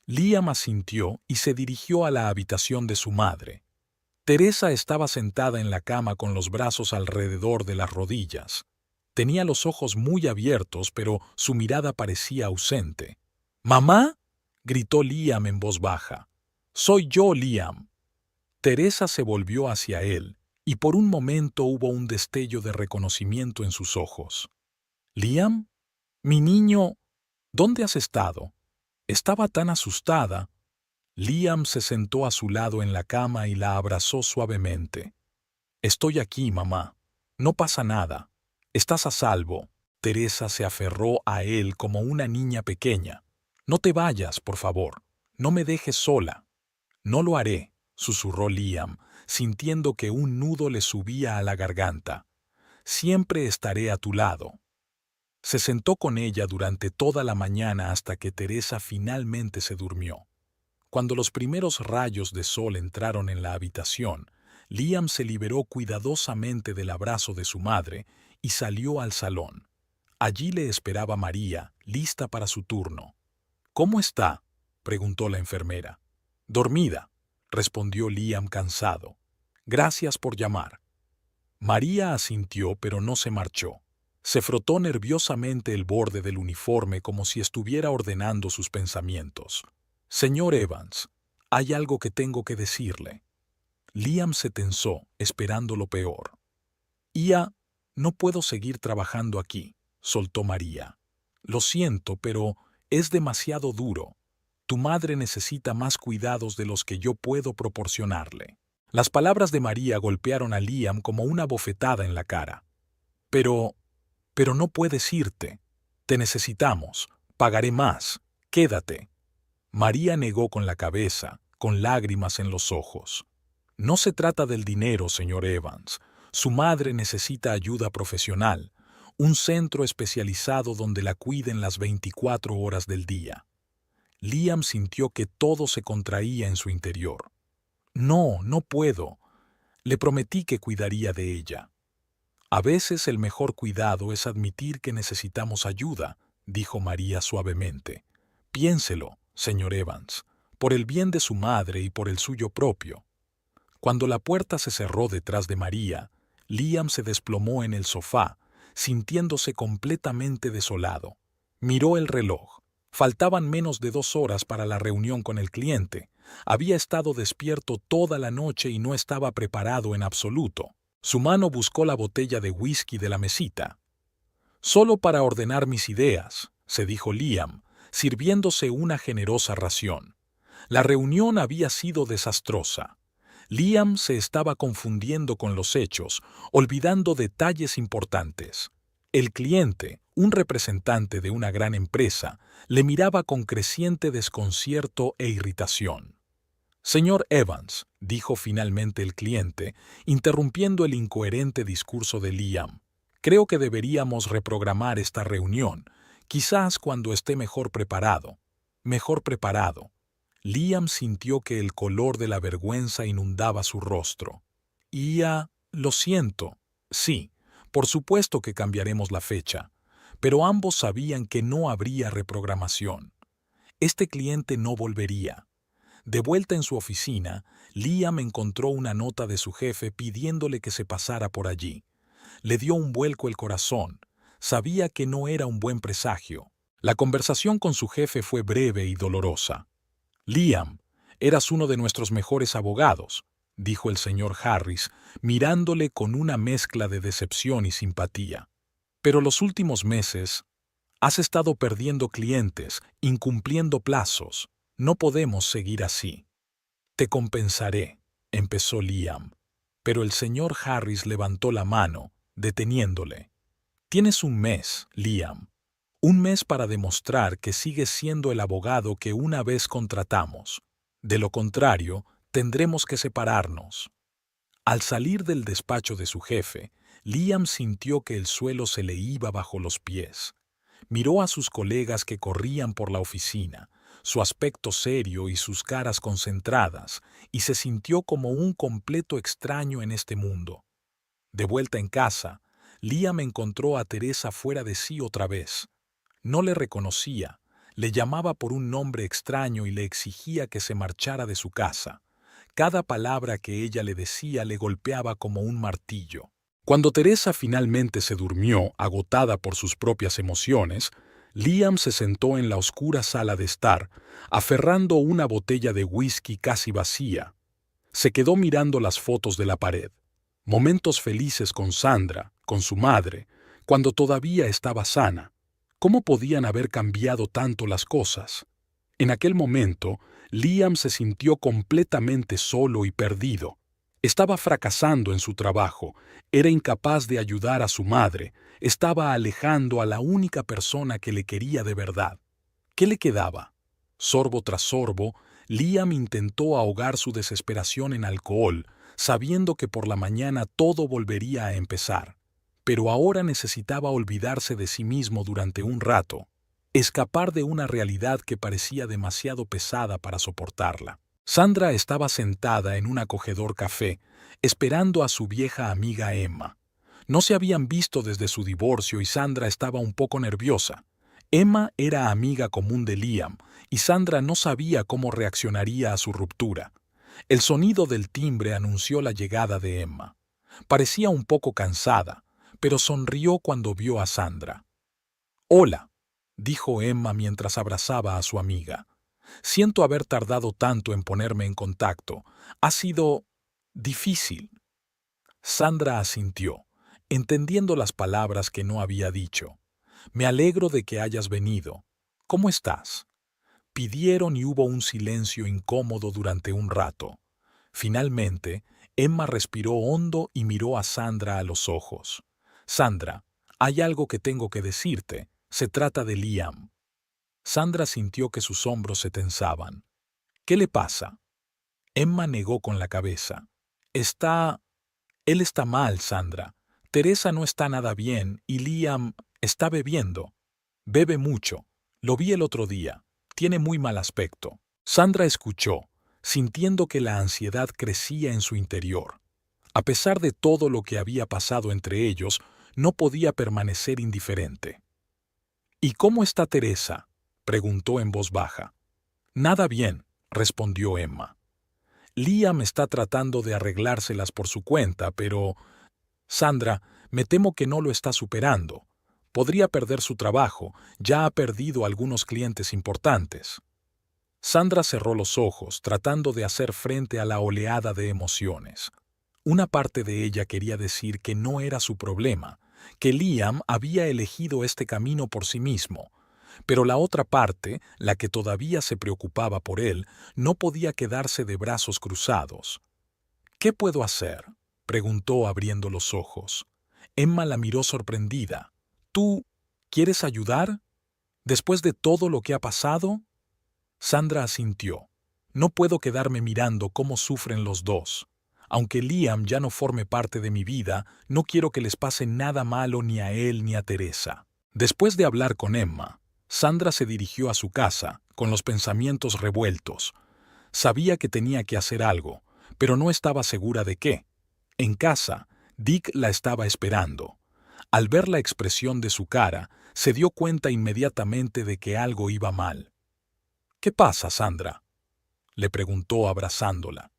Liam asintió y se dirigió a la habitación de su madre. Teresa estaba sentada en la cama con los brazos alrededor de las rodillas. Tenía los ojos muy abiertos, pero su mirada parecía ausente. «¿Mamá?», gritó Liam en voz baja. «Soy yo, Liam». Teresa se volvió hacia él, y por un momento hubo un destello de reconocimiento en sus ojos. «Liam, mi niño, ¿dónde has estado?» Estaba tan asustada. Liam se sentó a su lado en la cama y la abrazó suavemente. «Estoy aquí, mamá. No pasa nada. Estás a salvo». Teresa se aferró a él como una niña pequeña. «No te vayas, por favor. No me dejes sola». «No lo haré», susurró Liam, sintiendo que un nudo le subía a la garganta. «Siempre estaré a tu lado». Se sentó con ella durante toda la mañana hasta que Teresa finalmente se durmió. Cuando los primeros rayos de sol entraron en la habitación, Liam se liberó cuidadosamente del abrazo de su madre y salió al salón. Allí le esperaba María, lista para su turno. «¿Cómo está?», preguntó la enfermera. «Dormida», respondió Liam cansado. «Gracias por llamar». María asintió, pero no se marchó. Se frotó nerviosamente el borde del uniforme como si estuviera ordenando sus pensamientos. «Señor Evans, hay algo que tengo que decirle». Liam se tensó, esperando lo peor. «Ia, no puedo seguir trabajando aquí», soltó María. «Lo siento, pero es demasiado duro. Tu madre necesita más cuidados de los que yo puedo proporcionarle». Las palabras de María golpearon a Liam como una bofetada en la cara. Pero no puedes irte. Te necesitamos. Pagaré más. Quédate». María negó con la cabeza, con lágrimas en los ojos. «No se trata del dinero, señor Evans. Su madre necesita ayuda profesional, un centro especializado donde la cuiden las 24 horas del día». Liam sintió que todo se contraía en su interior. «No, no puedo. Le prometí que cuidaría de ella». «A veces el mejor cuidado es admitir que necesitamos ayuda», dijo María suavemente. «Piénselo, señor Evans, por el bien de su madre y por el suyo propio». Cuando la puerta se cerró detrás de María, Liam se desplomó en el sofá, sintiéndose completamente desolado. Miró el reloj. Faltaban menos de 2 horas para la reunión con el cliente. Había estado despierto toda la noche y no estaba preparado en absoluto. Su mano buscó la botella de whisky de la mesita. «Solo para ordenar mis ideas», se dijo Liam, sirviéndose una generosa ración. La reunión había sido desastrosa. Liam se estaba confundiendo con los hechos, olvidando detalles importantes. El cliente, un representante de una gran empresa, le miraba con creciente desconcierto e irritación. «Señor Evans», dijo finalmente el cliente, interrumpiendo el incoherente discurso de Liam, «creo que deberíamos reprogramar esta reunión, quizás cuando esté mejor preparado». «Mejor preparado». Liam sintió que el color de la vergüenza inundaba su rostro. «Lo siento. Sí, por supuesto que cambiaremos la fecha». Pero ambos sabían que no habría reprogramación. Este cliente no volvería. De vuelta en su oficina, Liam encontró una nota de su jefe pidiéndole que se pasara por allí. Le dio un vuelco el corazón. Sabía que no era un buen presagio. La conversación con su jefe fue breve y dolorosa. «Liam, eras uno de nuestros mejores abogados», dijo el señor Harris, mirándole con una mezcla de decepción y simpatía. «Pero los últimos meses has estado perdiendo clientes, incumpliendo plazos. No podemos seguir así». «Te compensaré», empezó Liam, pero el señor Harris levantó la mano, deteniéndole. «Tienes un mes, Liam. Un mes para demostrar que sigues siendo el abogado que una vez contratamos. De lo contrario, tendremos que separarnos». Al salir del despacho de su jefe, Liam sintió que el suelo se le iba bajo los pies. Miró a sus colegas que corrían por la oficina, su aspecto serio y sus caras concentradas, y se sintió como un completo extraño en este mundo. De vuelta en casa, Liam encontró a Teresa fuera de sí otra vez. No le reconocía, le llamaba por un nombre extraño y le exigía que se marchara de su casa. Cada palabra que ella le decía le golpeaba como un martillo. Cuando Teresa finalmente se durmió, agotada por sus propias emociones, Liam se sentó en la oscura sala de estar, aferrando una botella de whisky casi vacía. Se quedó mirando las fotos de la pared. Momentos felices con Sandra, con su madre, cuando todavía estaba sana. ¿Cómo podían haber cambiado tanto las cosas? En aquel momento, Liam se sintió completamente solo y perdido. Estaba fracasando en su trabajo, era incapaz de ayudar a su madre, estaba alejando a la única persona que le quería de verdad. ¿Qué le quedaba? Sorbo tras sorbo, Liam intentó ahogar su desesperación en alcohol, sabiendo que por la mañana todo volvería a empezar. Pero ahora necesitaba olvidarse de sí mismo durante un rato, escapar de una realidad que parecía demasiado pesada para soportarla. Sandra estaba sentada en un acogedor café, esperando a su vieja amiga Emma. No se habían visto desde su divorcio y Sandra estaba un poco nerviosa. Emma era amiga común de Liam, y Sandra no sabía cómo reaccionaría a su ruptura. El sonido del timbre anunció la llegada de Emma. Parecía un poco cansada, pero sonrió cuando vio a Sandra. «Hola», dijo Emma mientras abrazaba a su amiga. «Siento haber tardado tanto en ponerme en contacto. Ha sido difícil». Sandra asintió, entendiendo las palabras que no había dicho. «Me alegro de que hayas venido. ¿Cómo estás?». Pidieron y hubo un silencio incómodo durante un rato. Finalmente, Emma respiró hondo y miró a Sandra a los ojos. «Sandra, hay algo que tengo que decirte. Se trata de Liam». Sandra sintió que sus hombros se tensaban. «¿Qué le pasa?». Emma negó con la cabeza. Él está mal, Sandra. Teresa no está nada bien y Liam está bebiendo. Bebe mucho. Lo vi el otro día. Tiene muy mal aspecto». Sandra escuchó, sintiendo que la ansiedad crecía en su interior. A pesar de todo lo que había pasado entre ellos, no podía permanecer indiferente. «¿Y cómo está Teresa?», preguntó en voz baja. «Nada bien», respondió Emma. «Liam está tratando de arreglárselas por su cuenta, pero... Sandra, me temo que no lo está superando. Podría perder su trabajo, ya ha perdido algunos clientes importantes». Sandra cerró los ojos, tratando de hacer frente a la oleada de emociones. Una parte de ella quería decir que no era su problema, que Liam había elegido este camino por sí mismo, pero la otra parte, la que todavía se preocupaba por él, no podía quedarse de brazos cruzados. «¿Qué puedo hacer?», preguntó abriendo los ojos. Emma la miró sorprendida. «¿Tú quieres ayudar? ¿Después de todo lo que ha pasado?». Sandra asintió. «No puedo quedarme mirando cómo sufren los dos. Aunque Liam ya no forme parte de mi vida, no quiero que les pase nada malo ni a él ni a Teresa». Después de hablar con Emma, Sandra se dirigió a su casa, con los pensamientos revueltos. Sabía que tenía que hacer algo, pero no estaba segura de qué. En casa, Dick la estaba esperando. Al ver la expresión de su cara, se dio cuenta inmediatamente de que algo iba mal. «¿Qué pasa, Sandra?», le preguntó abrazándola.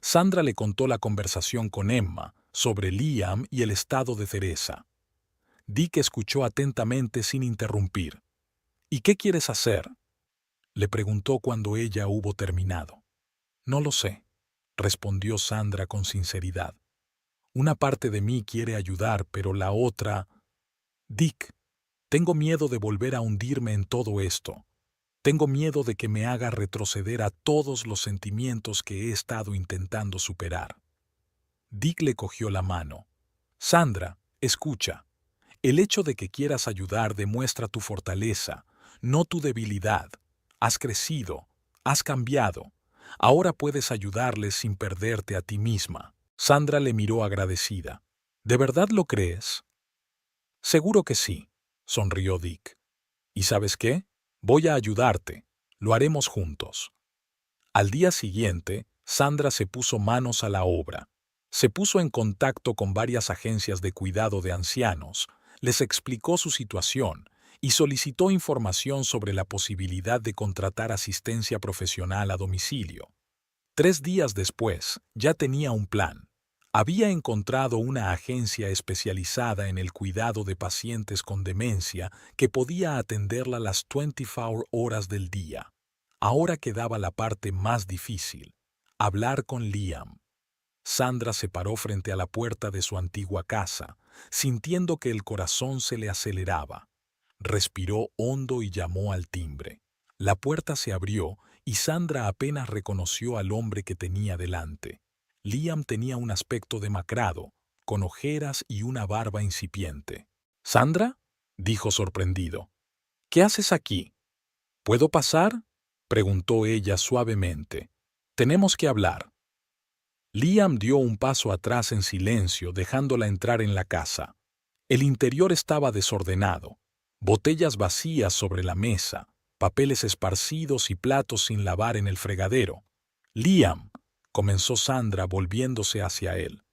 Sandra le contó la conversación con Emma sobre Liam y el estado de Teresa. Dick escuchó atentamente sin interrumpir. «¿Y qué quieres hacer?», le preguntó cuando ella hubo terminado. «No lo sé», respondió Sandra con sinceridad. «Una parte de mí quiere ayudar, pero la otra... Dick, tengo miedo de volver a hundirme en todo esto. Tengo miedo de que me haga retroceder a todos los sentimientos que he estado intentando superar». Dick le cogió la mano. «Sandra, escucha. El hecho de que quieras ayudar demuestra tu fortaleza, no tu debilidad. Has crecido, has cambiado. Ahora puedes ayudarles sin perderte a ti misma». Sandra le miró agradecida. «¿De verdad lo crees?». «Seguro que sí», sonrió Dick. «¿Y sabes qué? Voy a ayudarte. Lo haremos juntos». Al día siguiente, Sandra se puso manos a la obra. Se puso en contacto con varias agencias de cuidado de ancianos, les explicó su situación y solicitó información sobre la posibilidad de contratar asistencia profesional a domicilio. 3 días después, ya tenía un plan. Había encontrado una agencia especializada en el cuidado de pacientes con demencia que podía atenderla las 24 horas del día. Ahora quedaba la parte más difícil: Hablar con Liam. Sandra se paró frente a la puerta de su antigua casa, sintiendo que el corazón se le aceleraba. Respiró hondo y llamó al timbre. La puerta se abrió y Sandra apenas reconoció al hombre que tenía delante. Liam tenía un aspecto demacrado, con ojeras y una barba incipiente. «¿Sandra?», dijo sorprendido. «¿Qué haces aquí?» «¿Puedo pasar?», preguntó ella suavemente. «Tenemos que hablar». Liam dio un paso atrás en silencio, dejándola entrar en la casa. El interior estaba desordenado. Botellas vacías sobre la mesa, papeles esparcidos y platos sin lavar en el fregadero. «Liam», comenzó Sandra volviéndose hacia él.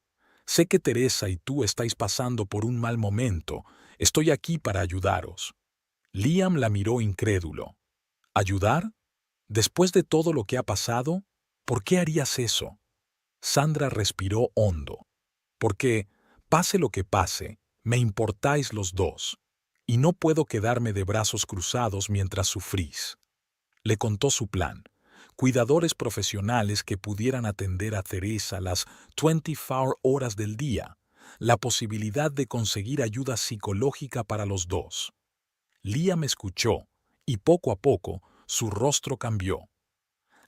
«Sé que Teresa y tú estáis pasando por un mal momento. Estoy aquí para ayudaros». Liam la miró incrédulo. «¿Ayudar? ¿Después de todo lo que ha pasado? ¿Por qué harías eso?» Sandra respiró hondo. «Porque, pase lo que pase, me importáis los dos, y no puedo quedarme de brazos cruzados mientras sufrís». Le contó su plan. Cuidadores profesionales que pudieran atender a Teresa las 24 horas del día, la posibilidad de conseguir ayuda psicológica para los dos. Liam escuchó, y poco a poco su rostro cambió.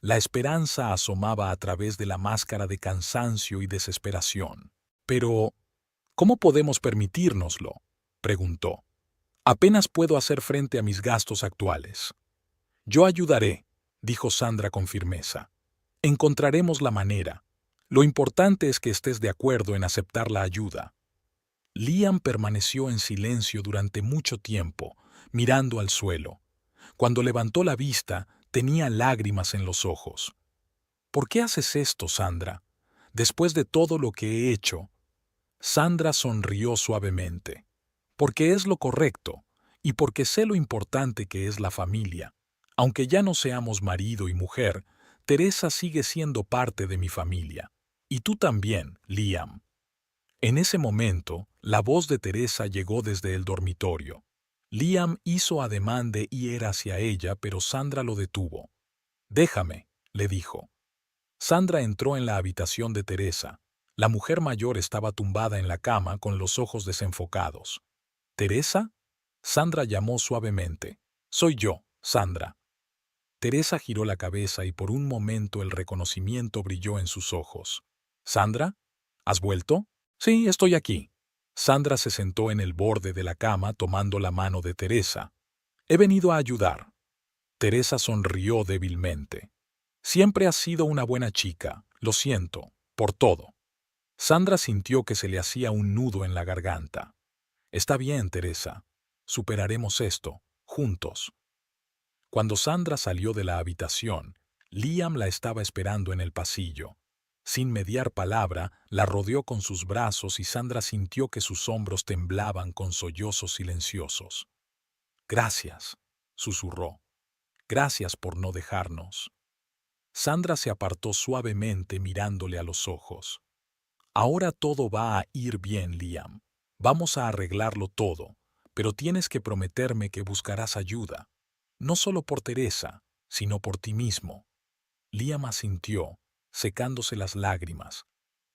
La esperanza asomaba a través de la máscara de cansancio y desesperación. «Pero, ¿cómo podemos permitírnoslo?», preguntó. «Apenas puedo hacer frente a mis gastos actuales». «Yo ayudaré», dijo Sandra con firmeza. «Encontraremos la manera. Lo importante es que estés de acuerdo en aceptar la ayuda». Liam permaneció en silencio durante mucho tiempo, mirando al suelo. Cuando levantó la vista, tenía lágrimas en los ojos. «¿Por qué haces esto, Sandra? Después de todo lo que he hecho». Sandra sonrió suavemente. «Porque es lo correcto, y porque sé lo importante que es la familia. Aunque ya no seamos marido y mujer, Teresa sigue siendo parte de mi familia. Y tú también, Liam». En ese momento, la voz de Teresa llegó desde el dormitorio. Liam hizo ademán de ir hacia ella, pero Sandra lo detuvo. «Déjame», le dijo. Sandra entró en la habitación de Teresa. La mujer mayor estaba tumbada en la cama con los ojos desenfocados. «¿Teresa?», Sandra llamó suavemente. «Soy yo, Sandra». Teresa giró la cabeza y por un momento el reconocimiento brilló en sus ojos. «¿Sandra? ¿Has vuelto?» «Sí, estoy aquí». Sandra se sentó en el borde de la cama tomando la mano de Teresa. «He venido a ayudar». Teresa sonrió débilmente. «Siempre has sido una buena chica. Lo siento, por todo». Sandra sintió que se le hacía un nudo en la garganta. «Está bien, Teresa. Superaremos esto, juntos». Cuando Sandra salió de la habitación, Liam la estaba esperando en el pasillo. Sin mediar palabra, la rodeó con sus brazos y Sandra sintió que sus hombros temblaban con sollozos silenciosos. «Gracias», susurró. «Gracias por no dejarnos». Sandra se apartó suavemente mirándole a los ojos. «Ahora todo va a ir bien, Liam. Vamos a arreglarlo todo, pero tienes que prometerme que buscarás ayuda. No solo por Teresa, sino por ti mismo». Liam asintió, secándose las lágrimas.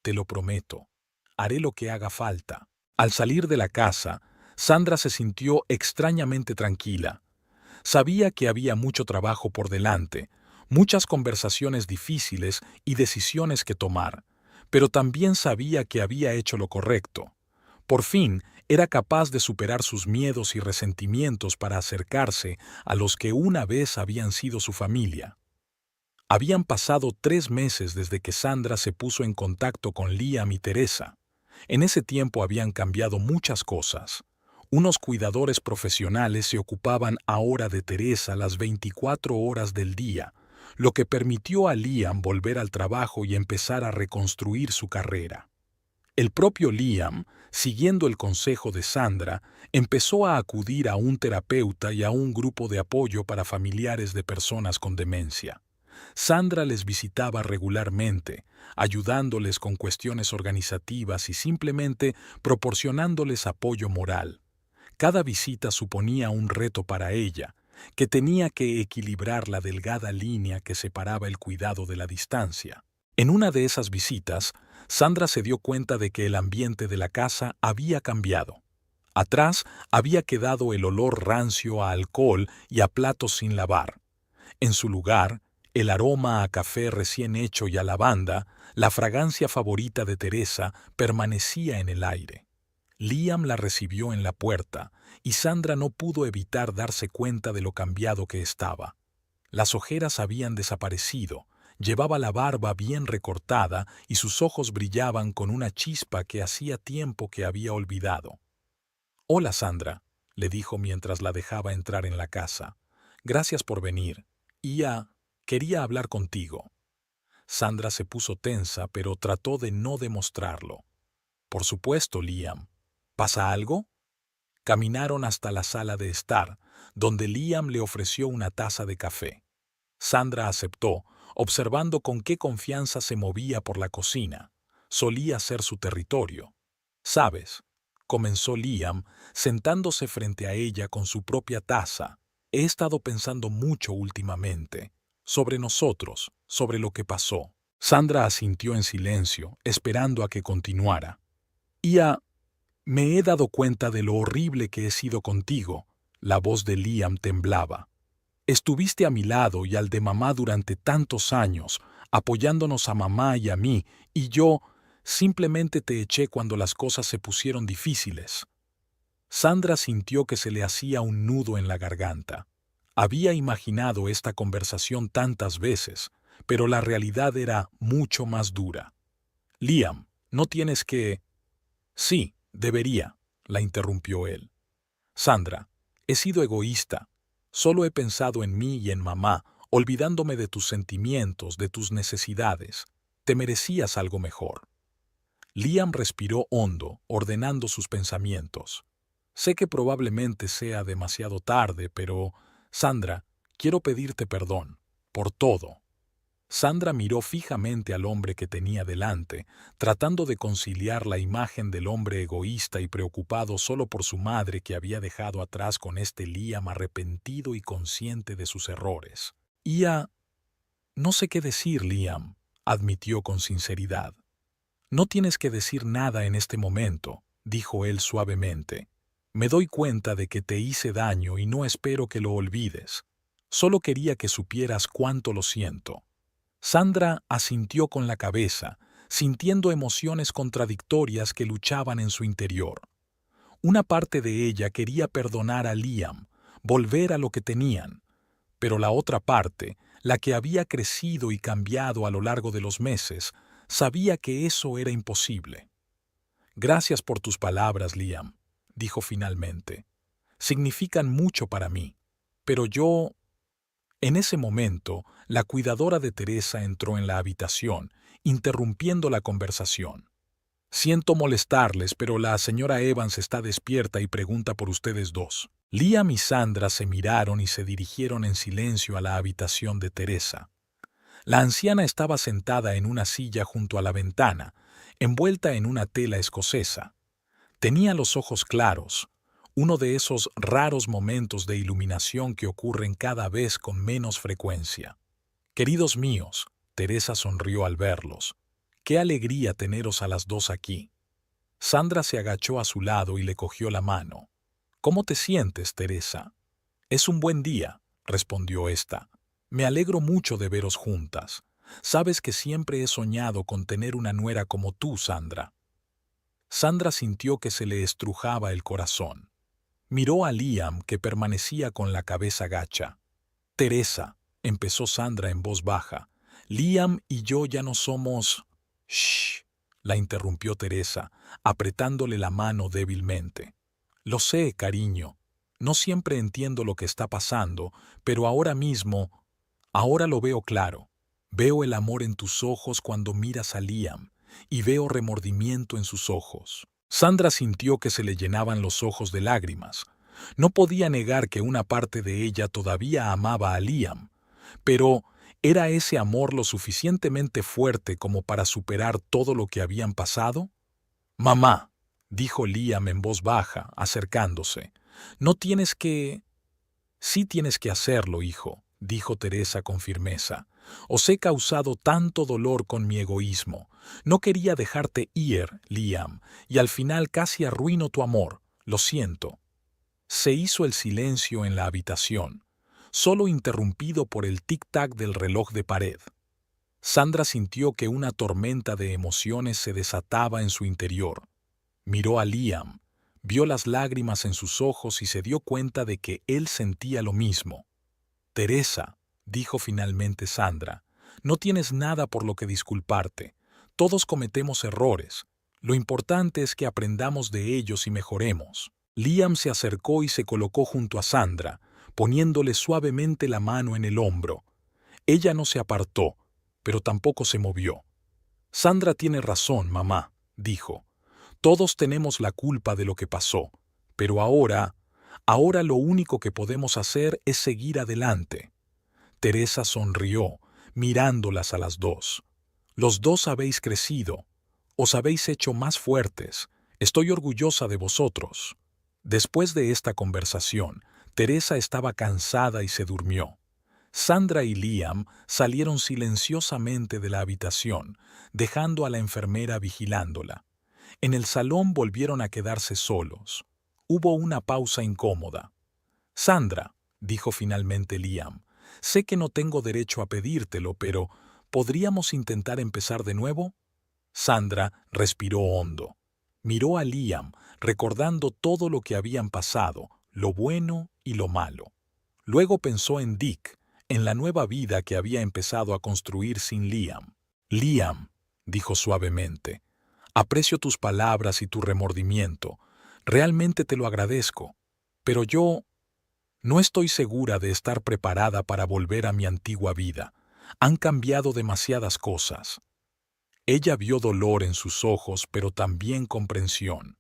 «Te lo prometo. Haré lo que haga falta». Al salir de la casa, Sandra se sintió extrañamente tranquila. Sabía que había mucho trabajo por delante, muchas conversaciones difíciles y decisiones que tomar, pero también sabía que había hecho lo correcto. Por fin, era capaz de superar sus miedos y resentimientos para acercarse a los que una vez habían sido su familia. Habían pasado 3 meses desde que Sandra se puso en contacto con Liam y Teresa. En ese tiempo habían cambiado muchas cosas. Unos cuidadores profesionales se ocupaban ahora de Teresa las 24 horas del día, lo que permitió a Liam volver al trabajo y empezar a reconstruir su carrera. El propio Liam, siguiendo el consejo de Sandra, empezó a acudir a un terapeuta y a un grupo de apoyo para familiares de personas con demencia. Sandra les visitaba regularmente, ayudándoles con cuestiones organizativas y simplemente proporcionándoles apoyo moral. Cada visita suponía un reto para ella, que tenía que equilibrar la delgada línea que separaba el cuidado de la distancia. En una de esas visitas, Sandra se dio cuenta de que el ambiente de la casa había cambiado. Atrás había quedado el olor rancio a alcohol y a platos sin lavar. En su lugar, el aroma a café recién hecho y a lavanda, la fragancia favorita de Teresa, permanecía en el aire. Liam la recibió en la puerta, y Sandra no pudo evitar darse cuenta de lo cambiado que estaba. Las ojeras habían desaparecido, llevaba la barba bien recortada y sus ojos brillaban con una chispa que hacía tiempo que había olvidado. «Hola, Sandra», le dijo mientras la dejaba entrar en la casa. «Gracias por venir. Quería hablar contigo». Sandra se puso tensa, pero trató de no demostrarlo. «Por supuesto, Liam. ¿Pasa algo?» Caminaron hasta la sala de estar, donde Liam le ofreció una taza de café. Sandra aceptó, observando con qué confianza se movía por la cocina. Solía ser su territorio. «¿Sabes?», comenzó Liam, sentándose frente a ella con su propia taza. «He estado pensando mucho últimamente. Sobre nosotros, sobre lo que pasó». Sandra asintió en silencio, esperando a que continuara. Me he dado cuenta de lo horrible que he sido contigo». La voz de Liam temblaba. «Estuviste a mi lado y al de mamá durante tantos años, apoyándonos a mamá y a mí, y yo simplemente te eché cuando las cosas se pusieron difíciles». Sandra sintió que se le hacía un nudo en la garganta. Había imaginado esta conversación tantas veces, pero la realidad era mucho más dura. «Liam, no tienes que...» «Sí, debería», la interrumpió él. «Sandra, he sido egoísta. Solo he pensado en mí y en mamá, olvidándome de tus sentimientos, de tus necesidades. Te merecías algo mejor». Liam respiró hondo, ordenando sus pensamientos. «Sé que probablemente sea demasiado tarde, pero, Sandra, quiero pedirte perdón. Por todo». Sandra miró fijamente al hombre que tenía delante, tratando de conciliar la imagen del hombre egoísta y preocupado solo por su madre que había dejado atrás con este Liam arrepentido y consciente de sus errores. «No sé qué decir, Liam», admitió con sinceridad. «No tienes que decir nada en este momento», dijo él suavemente. «Me doy cuenta de que te hice daño y no espero que lo olvides. Solo quería que supieras cuánto lo siento». Sandra asintió con la cabeza, sintiendo emociones contradictorias que luchaban en su interior. Una parte de ella quería perdonar a Liam, volver a lo que tenían, pero la otra parte, la que había crecido y cambiado a lo largo de los meses, sabía que eso era imposible. «Gracias por tus palabras, Liam», dijo finalmente. «Significan mucho para mí, pero yo...». En ese momento, la cuidadora de Teresa entró en la habitación, interrumpiendo la conversación. «Siento molestarles, pero la señora Evans está despierta y pregunta por ustedes dos». Liam y Sandra se miraron y se dirigieron en silencio a la habitación de Teresa. La anciana estaba sentada en una silla junto a la ventana, envuelta en una tela escocesa. Tenía los ojos claros, uno de esos raros momentos de iluminación que ocurren cada vez con menos frecuencia. «Queridos míos», Teresa sonrió al verlos, «qué alegría teneros a las dos aquí». Sandra se agachó a su lado y le cogió la mano. «¿Cómo te sientes, Teresa?» «Es un buen día», respondió ésta. «Me alegro mucho de veros juntas. Sabes que siempre he soñado con tener una nuera como tú, Sandra». Sandra sintió que se le estrujaba el corazón. Miró a Liam, que permanecía con la cabeza gacha. «Teresa», empezó Sandra en voz baja, «Liam y yo ya no somos...». «Shh», la interrumpió Teresa, apretándole la mano débilmente. «Lo sé, cariño. No siempre entiendo lo que está pasando, pero ahora mismo, ahora lo veo claro. Veo el amor en tus ojos cuando miras a Liam, y veo remordimiento en sus ojos». Sandra sintió que se le llenaban los ojos de lágrimas. No podía negar que una parte de ella todavía amaba a Liam, pero ¿era ese amor lo suficientemente fuerte como para superar todo lo que habían pasado? «Mamá», dijo Liam en voz baja, acercándose, «no tienes que...». «Sí tienes que hacerlo, hijo», dijo Teresa con firmeza. Os he causado tanto dolor con mi egoísmo. No quería dejarte ir, Liam, y al final casi arruino tu amor. Lo siento. Se hizo el silencio en la habitación, solo interrumpido por el tic-tac del reloj de pared. Sandra sintió que una tormenta de emociones se desataba en su interior. Miró a Liam, vio las lágrimas en sus ojos y se dio cuenta de que él sentía lo mismo. Teresa, dijo finalmente Sandra, no tienes nada por lo que disculparte. Todos cometemos errores. Lo importante es que aprendamos de ellos y mejoremos. Liam se acercó y se colocó junto a Sandra, poniéndole suavemente la mano en el hombro. Ella no se apartó, pero tampoco se movió. Sandra tiene razón, mamá, dijo. Todos tenemos la culpa de lo que pasó, pero ahora lo único que podemos hacer es seguir adelante. Teresa sonrió, mirándolas a las dos. Los dos habéis crecido, os habéis hecho más fuertes. Estoy orgullosa de vosotros. Después de esta conversación, Teresa estaba cansada y se durmió. Sandra y Liam salieron silenciosamente de la habitación, dejando a la enfermera vigilándola. En el salón volvieron a quedarse solos. Hubo una pausa incómoda. Sandra, dijo finalmente Liam, sé que no tengo derecho a pedírtelo, pero ¿podríamos intentar empezar de nuevo? Sandra respiró hondo. Miró a Liam, recordando todo lo que habían pasado, lo bueno y lo malo. Luego pensó en Dick, en la nueva vida que había empezado a construir sin Liam. Liam, dijo suavemente, aprecio tus palabras y tu remordimiento. Realmente te lo agradezco. Pero yo no estoy segura de estar preparada para volver a mi antigua vida. Han cambiado demasiadas cosas. Ella vio dolor en sus ojos, pero también comprensión.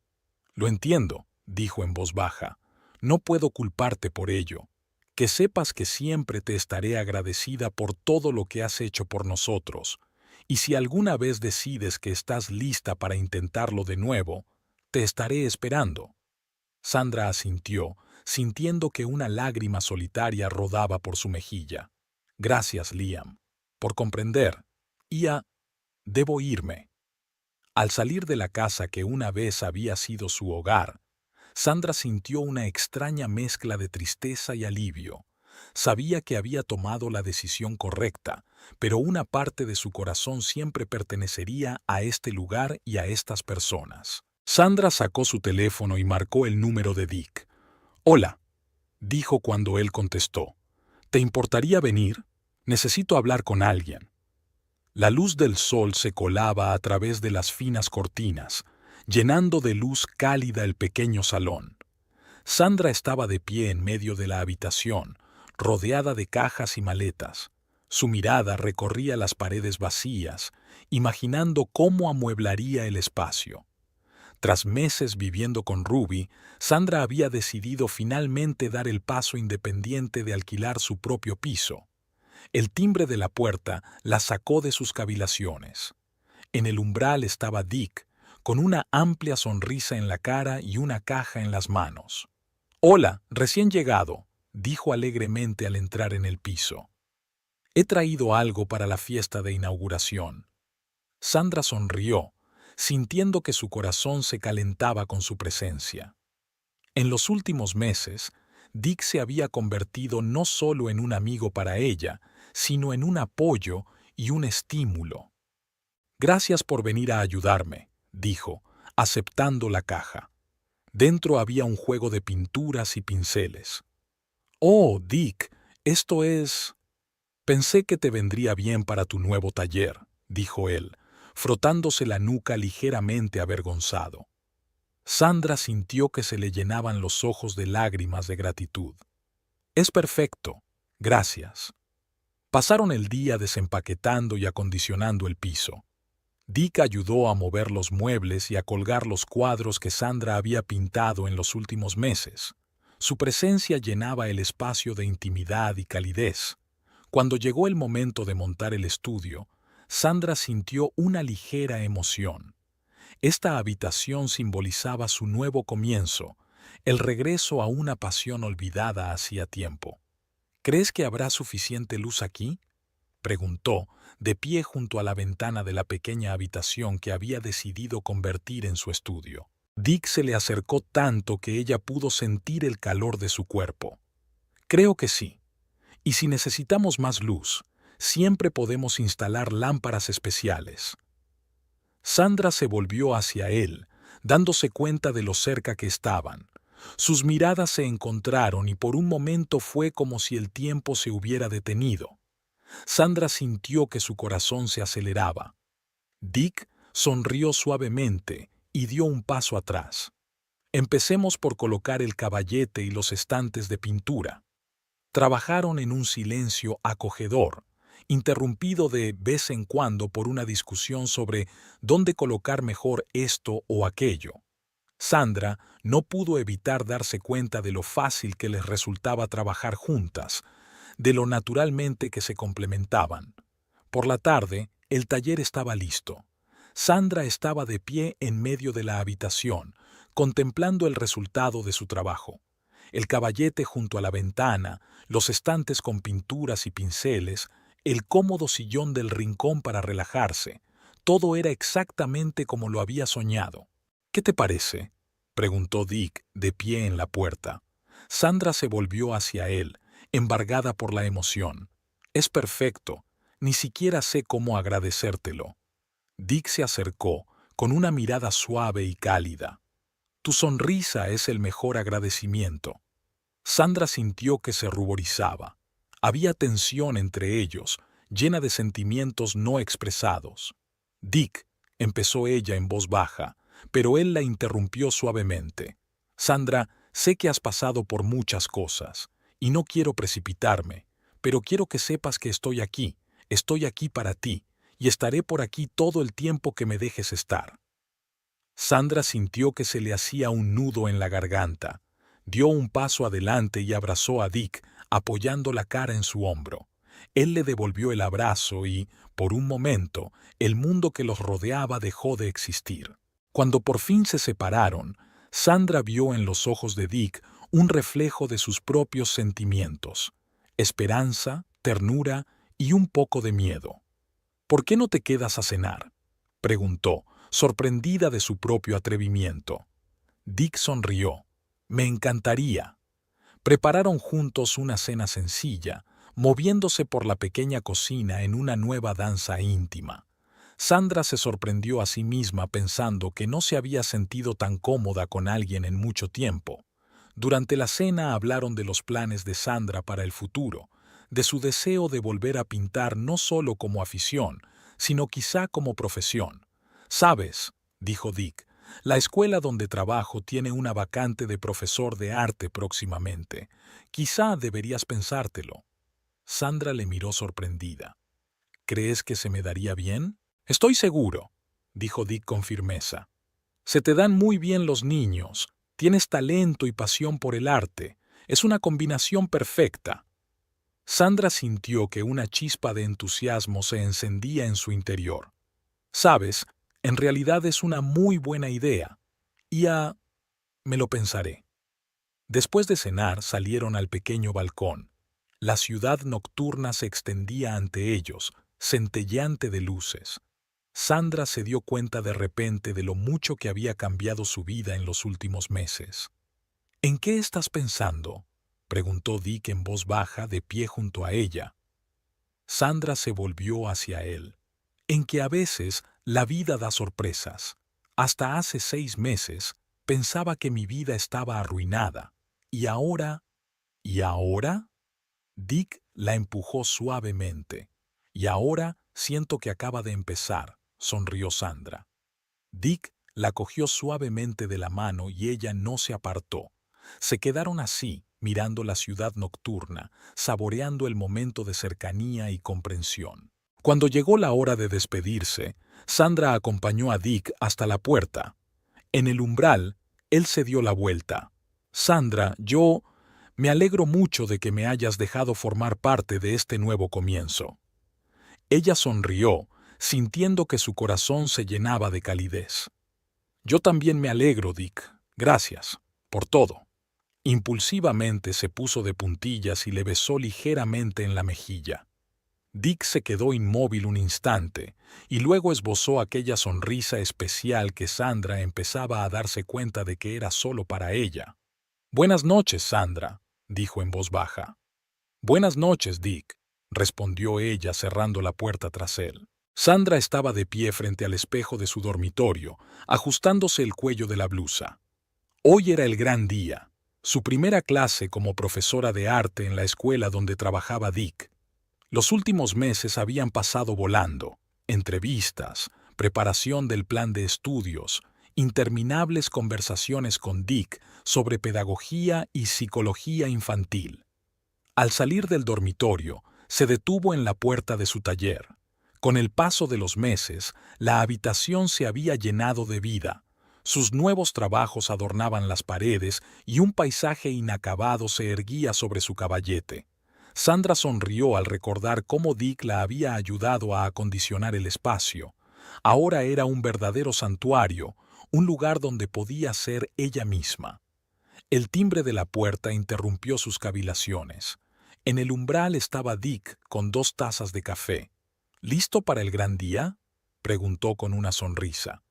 Lo entiendo, dijo en voz baja. No puedo culparte por ello. Que sepas que siempre te estaré agradecida por todo lo que has hecho por nosotros. Y si alguna vez decides que estás lista para intentarlo de nuevo, te estaré esperando. Sandra asintió, sintiendo que una lágrima solitaria rodaba por su mejilla. Gracias, Liam, por comprender. Debo irme. Al salir de la casa que una vez había sido su hogar, Sandra sintió una extraña mezcla de tristeza y alivio. Sabía que había tomado la decisión correcta, pero una parte de su corazón siempre pertenecería a este lugar y a estas personas. Sandra sacó su teléfono y marcó el número de Dick. «Hola», dijo cuando él contestó. «¿Te importaría venir? Necesito hablar con alguien». La luz del sol se colaba a través de las finas cortinas, llenando de luz cálida el pequeño salón. Sandra estaba de pie en medio de la habitación, rodeada de cajas y maletas. Su mirada recorría las paredes vacías, imaginando cómo amueblaría el espacio. Tras meses viviendo con Ruby, Sandra había decidido finalmente dar el paso independiente de alquilar su propio piso. El timbre de la puerta la sacó de sus cavilaciones. En el umbral estaba Dick, con una amplia sonrisa en la cara y una caja en las manos. «Hola, recién llegado», dijo alegremente al entrar en el piso. «He traído algo para la fiesta de inauguración». Sandra sonrió, sintiendo que su corazón se calentaba con su presencia. En los últimos meses, Dick se había convertido no solo en un amigo para ella, sino en un apoyo y un estímulo. «Gracias por venir a ayudarme», dijo, aceptando la caja. Dentro había un juego de pinturas y pinceles. «Oh, Dick, esto es...» «Pensé que te vendría bien para tu nuevo taller», dijo él, frotándose la nuca ligeramente avergonzado. Sandra sintió que se le llenaban los ojos de lágrimas de gratitud. «Es perfecto, gracias». Pasaron el día desempaquetando y acondicionando el piso. Dick ayudó a mover los muebles y a colgar los cuadros que Sandra había pintado en los últimos meses. Su presencia llenaba el espacio de intimidad y calidez. Cuando llegó el momento de montar el estudio, Sandra sintió una ligera emoción. Esta habitación simbolizaba su nuevo comienzo, el regreso a una pasión olvidada hacía tiempo. ¿Crees que habrá suficiente luz aquí? Preguntó, de pie junto a la ventana de la pequeña habitación que había decidido convertir en su estudio. Dick se le acercó tanto que ella pudo sentir el calor de su cuerpo. Creo que sí. Y si necesitamos más luz, siempre podemos instalar lámparas especiales. Sandra se volvió hacia él, dándose cuenta de lo cerca que estaban. Sus miradas se encontraron y por un momento fue como si el tiempo se hubiera detenido. Sandra sintió que su corazón se aceleraba. Dick sonrió suavemente y dio un paso atrás. Empecemos por colocar el caballete y los estantes de pintura. Trabajaron en un silencio acogedor, interrumpido de vez en cuando por una discusión sobre dónde colocar mejor esto o aquello. Sandra no pudo evitar darse cuenta de lo fácil que les resultaba trabajar juntas, de lo naturalmente que se complementaban. Por la tarde, el taller estaba listo. Sandra estaba de pie en medio de la habitación, contemplando el resultado de su trabajo. El caballete junto a la ventana, los estantes con pinturas y pinceles, el cómodo sillón del rincón para relajarse, todo era exactamente como lo había soñado. ¿Qué te parece?, preguntó Dick, de pie en la puerta. Sandra se volvió hacia él, embargada por la emoción. Es perfecto, ni siquiera sé cómo agradecértelo. Dick se acercó, con una mirada suave y cálida. Tu sonrisa es el mejor agradecimiento. Sandra sintió que se ruborizaba. Había tensión entre ellos, llena de sentimientos no expresados. Dick, empezó ella en voz baja, pero él la interrumpió suavemente. Sandra, sé que has pasado por muchas cosas, y no quiero precipitarme, pero quiero que sepas que estoy aquí para ti, y estaré por aquí todo el tiempo que me dejes estar. Sandra sintió que se le hacía un nudo en la garganta. Dio un paso adelante y abrazó a Dick, apoyando la cara en su hombro. Él le devolvió el abrazo y, por un momento, el mundo que los rodeaba dejó de existir. Cuando por fin se separaron, Sandra vio en los ojos de Dick un reflejo de sus propios sentimientos: esperanza, ternura y un poco de miedo. ¿Por qué no te quedas a cenar?, preguntó, sorprendida de su propio atrevimiento. Dick sonrió. Me encantaría. Prepararon juntos una cena sencilla, moviéndose por la pequeña cocina en una nueva danza íntima. Sandra se sorprendió a sí misma pensando que no se había sentido tan cómoda con alguien en mucho tiempo. Durante la cena hablaron de los planes de Sandra para el futuro, de su deseo de volver a pintar no solo como afición, sino quizá como profesión. «Sabes», dijo Dick, «la escuela donde trabajo tiene una vacante de profesor de arte próximamente. Quizá deberías pensártelo». Sandra le miró sorprendida. «¿Crees que se me daría bien?» «Estoy seguro», dijo Dick con firmeza. «Se te dan muy bien los niños, tienes talento y pasión por el arte. Es una combinación perfecta». Sandra sintió que una chispa de entusiasmo se encendía en su interior. «Sabes, en realidad es una muy buena idea. Me lo pensaré». Después de cenar salieron al pequeño balcón. La ciudad nocturna se extendía ante ellos, centelleante de luces. Sandra se dio cuenta de repente de lo mucho que había cambiado su vida en los últimos meses. «¿En qué estás pensando?», preguntó Dick en voz baja, de pie junto a ella. Sandra se volvió hacia él. «En que a veces la vida da sorpresas. Hasta hace 6 meses pensaba que mi vida estaba arruinada. ¿Y ahora? ¿Y ahora?». Dick la empujó suavemente. «Y ahora siento que acaba de empezar», sonrió Sandra. Dick la cogió suavemente de la mano y ella no se apartó. Se quedaron así, mirando la ciudad nocturna, saboreando el momento de cercanía y comprensión. Cuando llegó la hora de despedirse, Sandra acompañó a Dick hasta la puerta. En el umbral, él se dio la vuelta. «Sandra, me alegro mucho de que me hayas dejado formar parte de este nuevo comienzo». Ella sonrió, sintiendo que su corazón se llenaba de calidez. «Yo también me alegro, Dick. Gracias por todo». Impulsivamente se puso de puntillas y le besó ligeramente en la mejilla. Dick se quedó inmóvil un instante y luego esbozó aquella sonrisa especial que Sandra empezaba a darse cuenta de que era solo para ella. «Buenas noches, Sandra», dijo en voz baja. «Buenas noches, Dick», respondió ella cerrando la puerta tras él. Sandra estaba de pie frente al espejo de su dormitorio, ajustándose el cuello de la blusa. Hoy era el gran día, su primera clase como profesora de arte en la escuela donde trabajaba Dick. Los últimos meses habían pasado volando: entrevistas, preparación del plan de estudios, interminables conversaciones con Dick sobre pedagogía y psicología infantil. Al salir del dormitorio, se detuvo en la puerta de su taller. Con el paso de los meses, la habitación se había llenado de vida. Sus nuevos trabajos adornaban las paredes y un paisaje inacabado se erguía sobre su caballete. Sandra sonrió al recordar cómo Dick la había ayudado a acondicionar el espacio. Ahora era un verdadero santuario, un lugar donde podía ser ella misma. El timbre de la puerta interrumpió sus cavilaciones. En el umbral estaba Dick con 2 tazas de café. «¿Listo para el gran día?», preguntó con una sonrisa.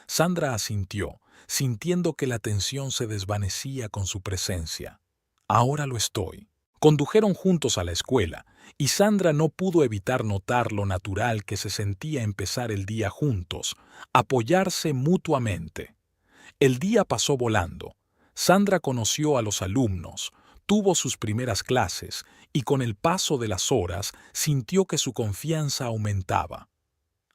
Sandra asintió, sintiendo que la tensión se desvanecía con su presencia. «Ahora lo estoy». Condujeron juntos a la escuela, y Sandra no pudo evitar notar lo natural que se sentía empezar el día juntos, apoyarse mutuamente. El día pasó volando. Sandra conoció a los alumnos, tuvo sus primeras clases, y con el paso de las horas sintió que su confianza aumentaba.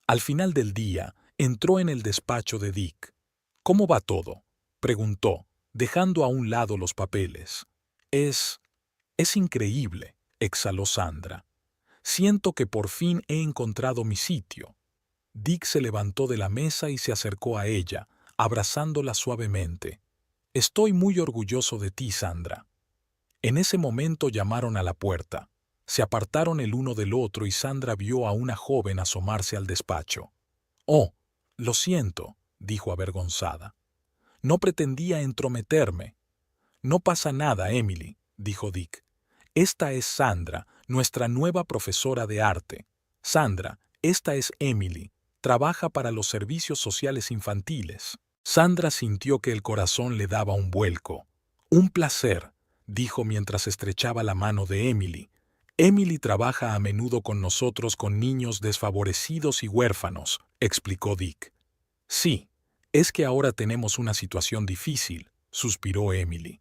Al final del día, entró en el despacho de Dick. «¿Cómo va todo?», preguntó, dejando a un lado los papeles. Es increíble», exhaló Sandra. «Siento que por fin he encontrado mi sitio». Dick se levantó de la mesa y se acercó a ella, abrazándola suavemente. «Estoy muy orgulloso de ti, Sandra». En ese momento llamaron a la puerta. Se apartaron el uno del otro y Sandra vio a una joven asomarse al despacho. «Oh, lo siento», dijo avergonzada. «No pretendía entrometerme». «No pasa nada, Emily», dijo Dick. «Esta es Sandra, nuestra nueva profesora de arte. Sandra, esta es Emily. Trabaja para los servicios sociales infantiles». Sandra sintió que el corazón le daba un vuelco. «Un placer», dijo mientras estrechaba la mano de Emily. «Emily trabaja a menudo con nosotros con niños desfavorecidos y huérfanos», explicó Dick. «Sí, es que ahora tenemos una situación difícil», suspiró Emily.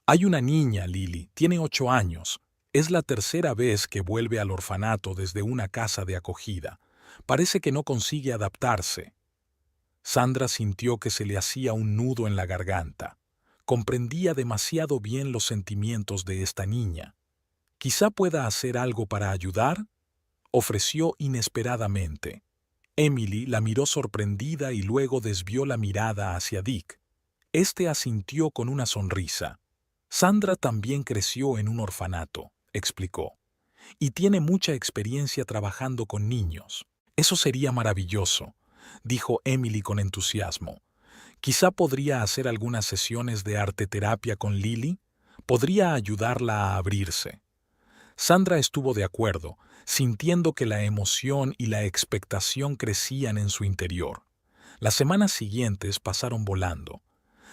«Hay una niña, Lily, tiene 8 años. Es la tercera vez que vuelve al orfanato desde una casa de acogida. Parece que no consigue adaptarse». Sandra sintió que se le hacía un nudo en la garganta. Comprendía demasiado bien los sentimientos de esta niña. «¿Quizá pueda hacer algo para ayudar?», ofreció inesperadamente. Emily la miró sorprendida y luego desvió la mirada hacia Dick. Este asintió con una sonrisa. «Sandra también creció en un orfanato», explicó, «y tiene mucha experiencia trabajando con niños». «Eso sería maravilloso», dijo Emily con entusiasmo. «Quizá podría hacer algunas sesiones de arteterapia con Lily. Podría ayudarla a abrirse». Sandra estuvo de acuerdo, sintiendo que la emoción y la expectación crecían en su interior. Las semanas siguientes pasaron volando.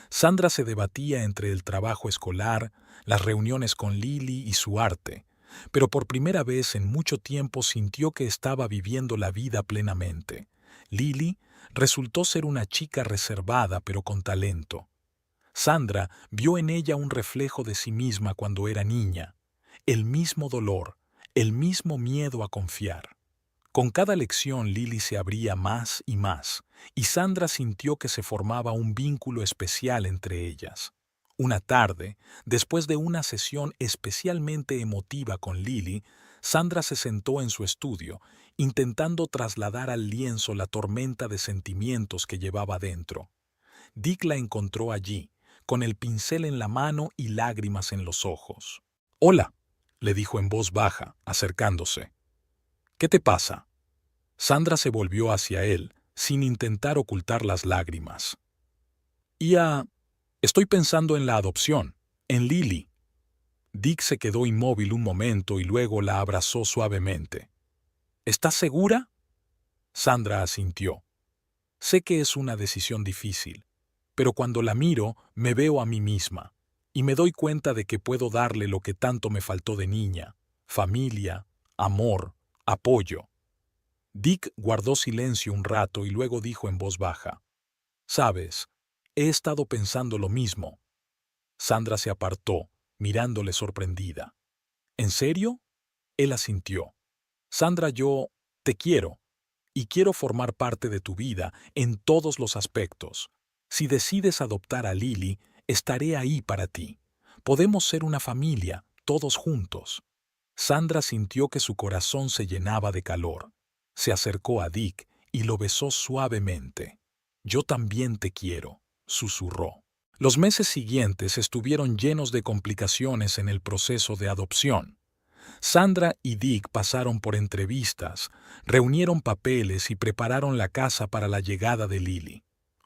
Sandra se debatía entre el trabajo escolar, las reuniones con Lily y su arte, pero por primera vez en mucho tiempo sintió que estaba viviendo la vida plenamente. Lily resultó ser una chica reservada pero con talento. Sandra vio en ella un reflejo de sí misma cuando era niña, el mismo dolor, el mismo miedo a confiar. Con cada lección Lily se abría más y más, y Sandra sintió que se formaba un vínculo especial entre ellas. Una tarde, después de una sesión especialmente emotiva con Lily, Sandra se sentó en su estudio, intentando trasladar al lienzo la tormenta de sentimientos que llevaba dentro. Dick la encontró allí, con el pincel en la mano y lágrimas en los ojos. «Hola», le dijo en voz baja, acercándose. «¿Qué te pasa?». Sandra se volvió hacia él, sin intentar ocultar las lágrimas. «Estoy pensando en la adopción», En Lily. Dick se quedó inmóvil un momento y luego la abrazó suavemente. ¿Estás segura? Sandra asintió. Sé que es una decisión difícil, pero cuando la miro me veo a mí misma y me doy cuenta de que puedo darle lo que tanto me faltó de niña: familia, amor, apoyo. Dick guardó silencio un rato y luego dijo en voz baja: «Sabes, he estado pensando lo mismo». Sandra se apartó, mirándole sorprendida. ¿En serio? Él asintió. Sandra, yo te quiero y quiero formar parte de tu vida en todos los aspectos. Si decides adoptar a Lily, estaré ahí para ti. Podemos ser una familia, todos juntos. Sandra sintió que su corazón se llenaba de calor. Se acercó a Dick y lo besó suavemente. «Yo también te quiero», susurró. Los meses siguientes estuvieron llenos de complicaciones en el proceso de adopción. Sandra y Dick pasaron por entrevistas, reunieron papeles y prepararon la casa para la llegada de Lily.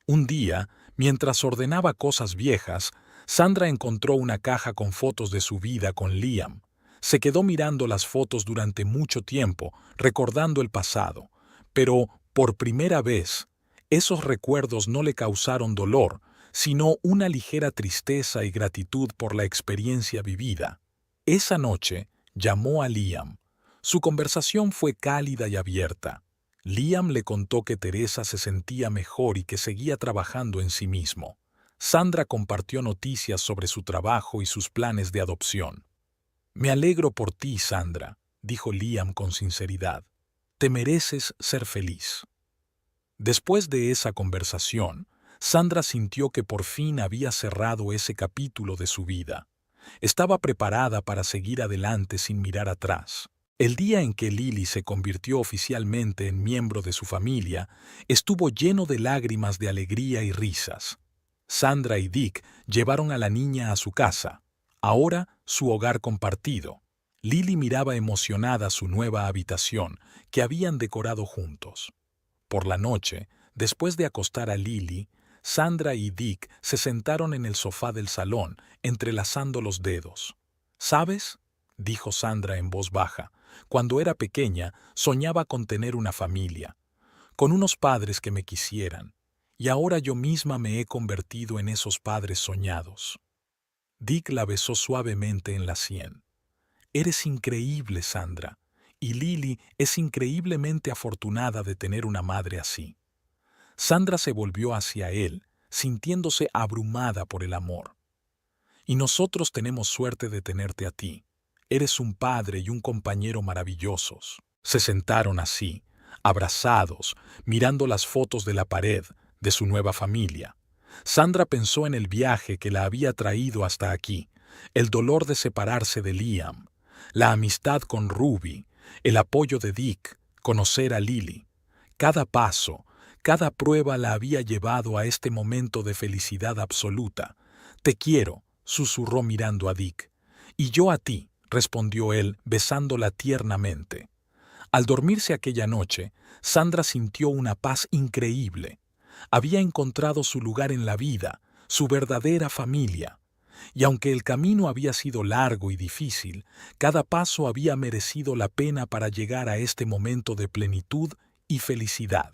Un día, mientras ordenaba cosas viejas, Sandra encontró una caja con fotos de su vida con Liam. Se quedó mirando las fotos durante mucho tiempo, recordando el pasado, pero, por primera vez, esos recuerdos no le causaron dolor, sino una ligera tristeza y gratitud por la experiencia vivida. Esa noche, llamó a Liam. Su conversación fue cálida y abierta. Liam le contó que Teresa se sentía mejor y que seguía trabajando en sí mismo. Sandra compartió noticias sobre su trabajo y sus planes de adopción. «Me alegro por ti, Sandra», dijo Liam con sinceridad. «Te mereces ser feliz». Después de esa conversación, Sandra sintió que por fin había cerrado ese capítulo de su vida. Estaba preparada para seguir adelante sin mirar atrás. El día en que Lily se convirtió oficialmente en miembro de su familia, estuvo lleno de lágrimas de alegría y risas. Sandra y Dick llevaron a la niña a su casa, ahora su hogar compartido. Lily miraba emocionada su nueva habitación, que habían decorado juntos. Por la noche, después de acostar a Lily, Sandra y Dick se sentaron en el sofá del salón, entrelazando los dedos. «¿Sabes?», dijo Sandra en voz baja, «cuando era pequeña soñaba con tener una familia, con unos padres que me quisieran, y ahora yo misma me he convertido en esos padres soñados». Dick la besó suavemente en la sien. «Eres increíble, Sandra, y Lily es increíblemente afortunada de tener una madre así». Sandra se volvió hacia él, sintiéndose abrumada por el amor. «Y nosotros tenemos suerte de tenerte a ti. Eres un padre y un compañero maravillosos». Se sentaron así, abrazados, mirando las fotos de la pared de su nueva familia. Sandra pensó en el viaje que la había traído hasta aquí, el dolor de separarse de Liam, la amistad con Ruby, el apoyo de Dick, conocer a Lily. Cada paso, cada prueba la había llevado a este momento de felicidad absoluta. «Te quiero», susurró mirando a Dick. «Y yo a ti», respondió él, besándola tiernamente. Al dormirse aquella noche, Sandra sintió una paz increíble. Había encontrado su lugar en la vida, su verdadera familia. Y aunque el camino había sido largo y difícil, cada paso había merecido la pena para llegar a este momento de plenitud y felicidad.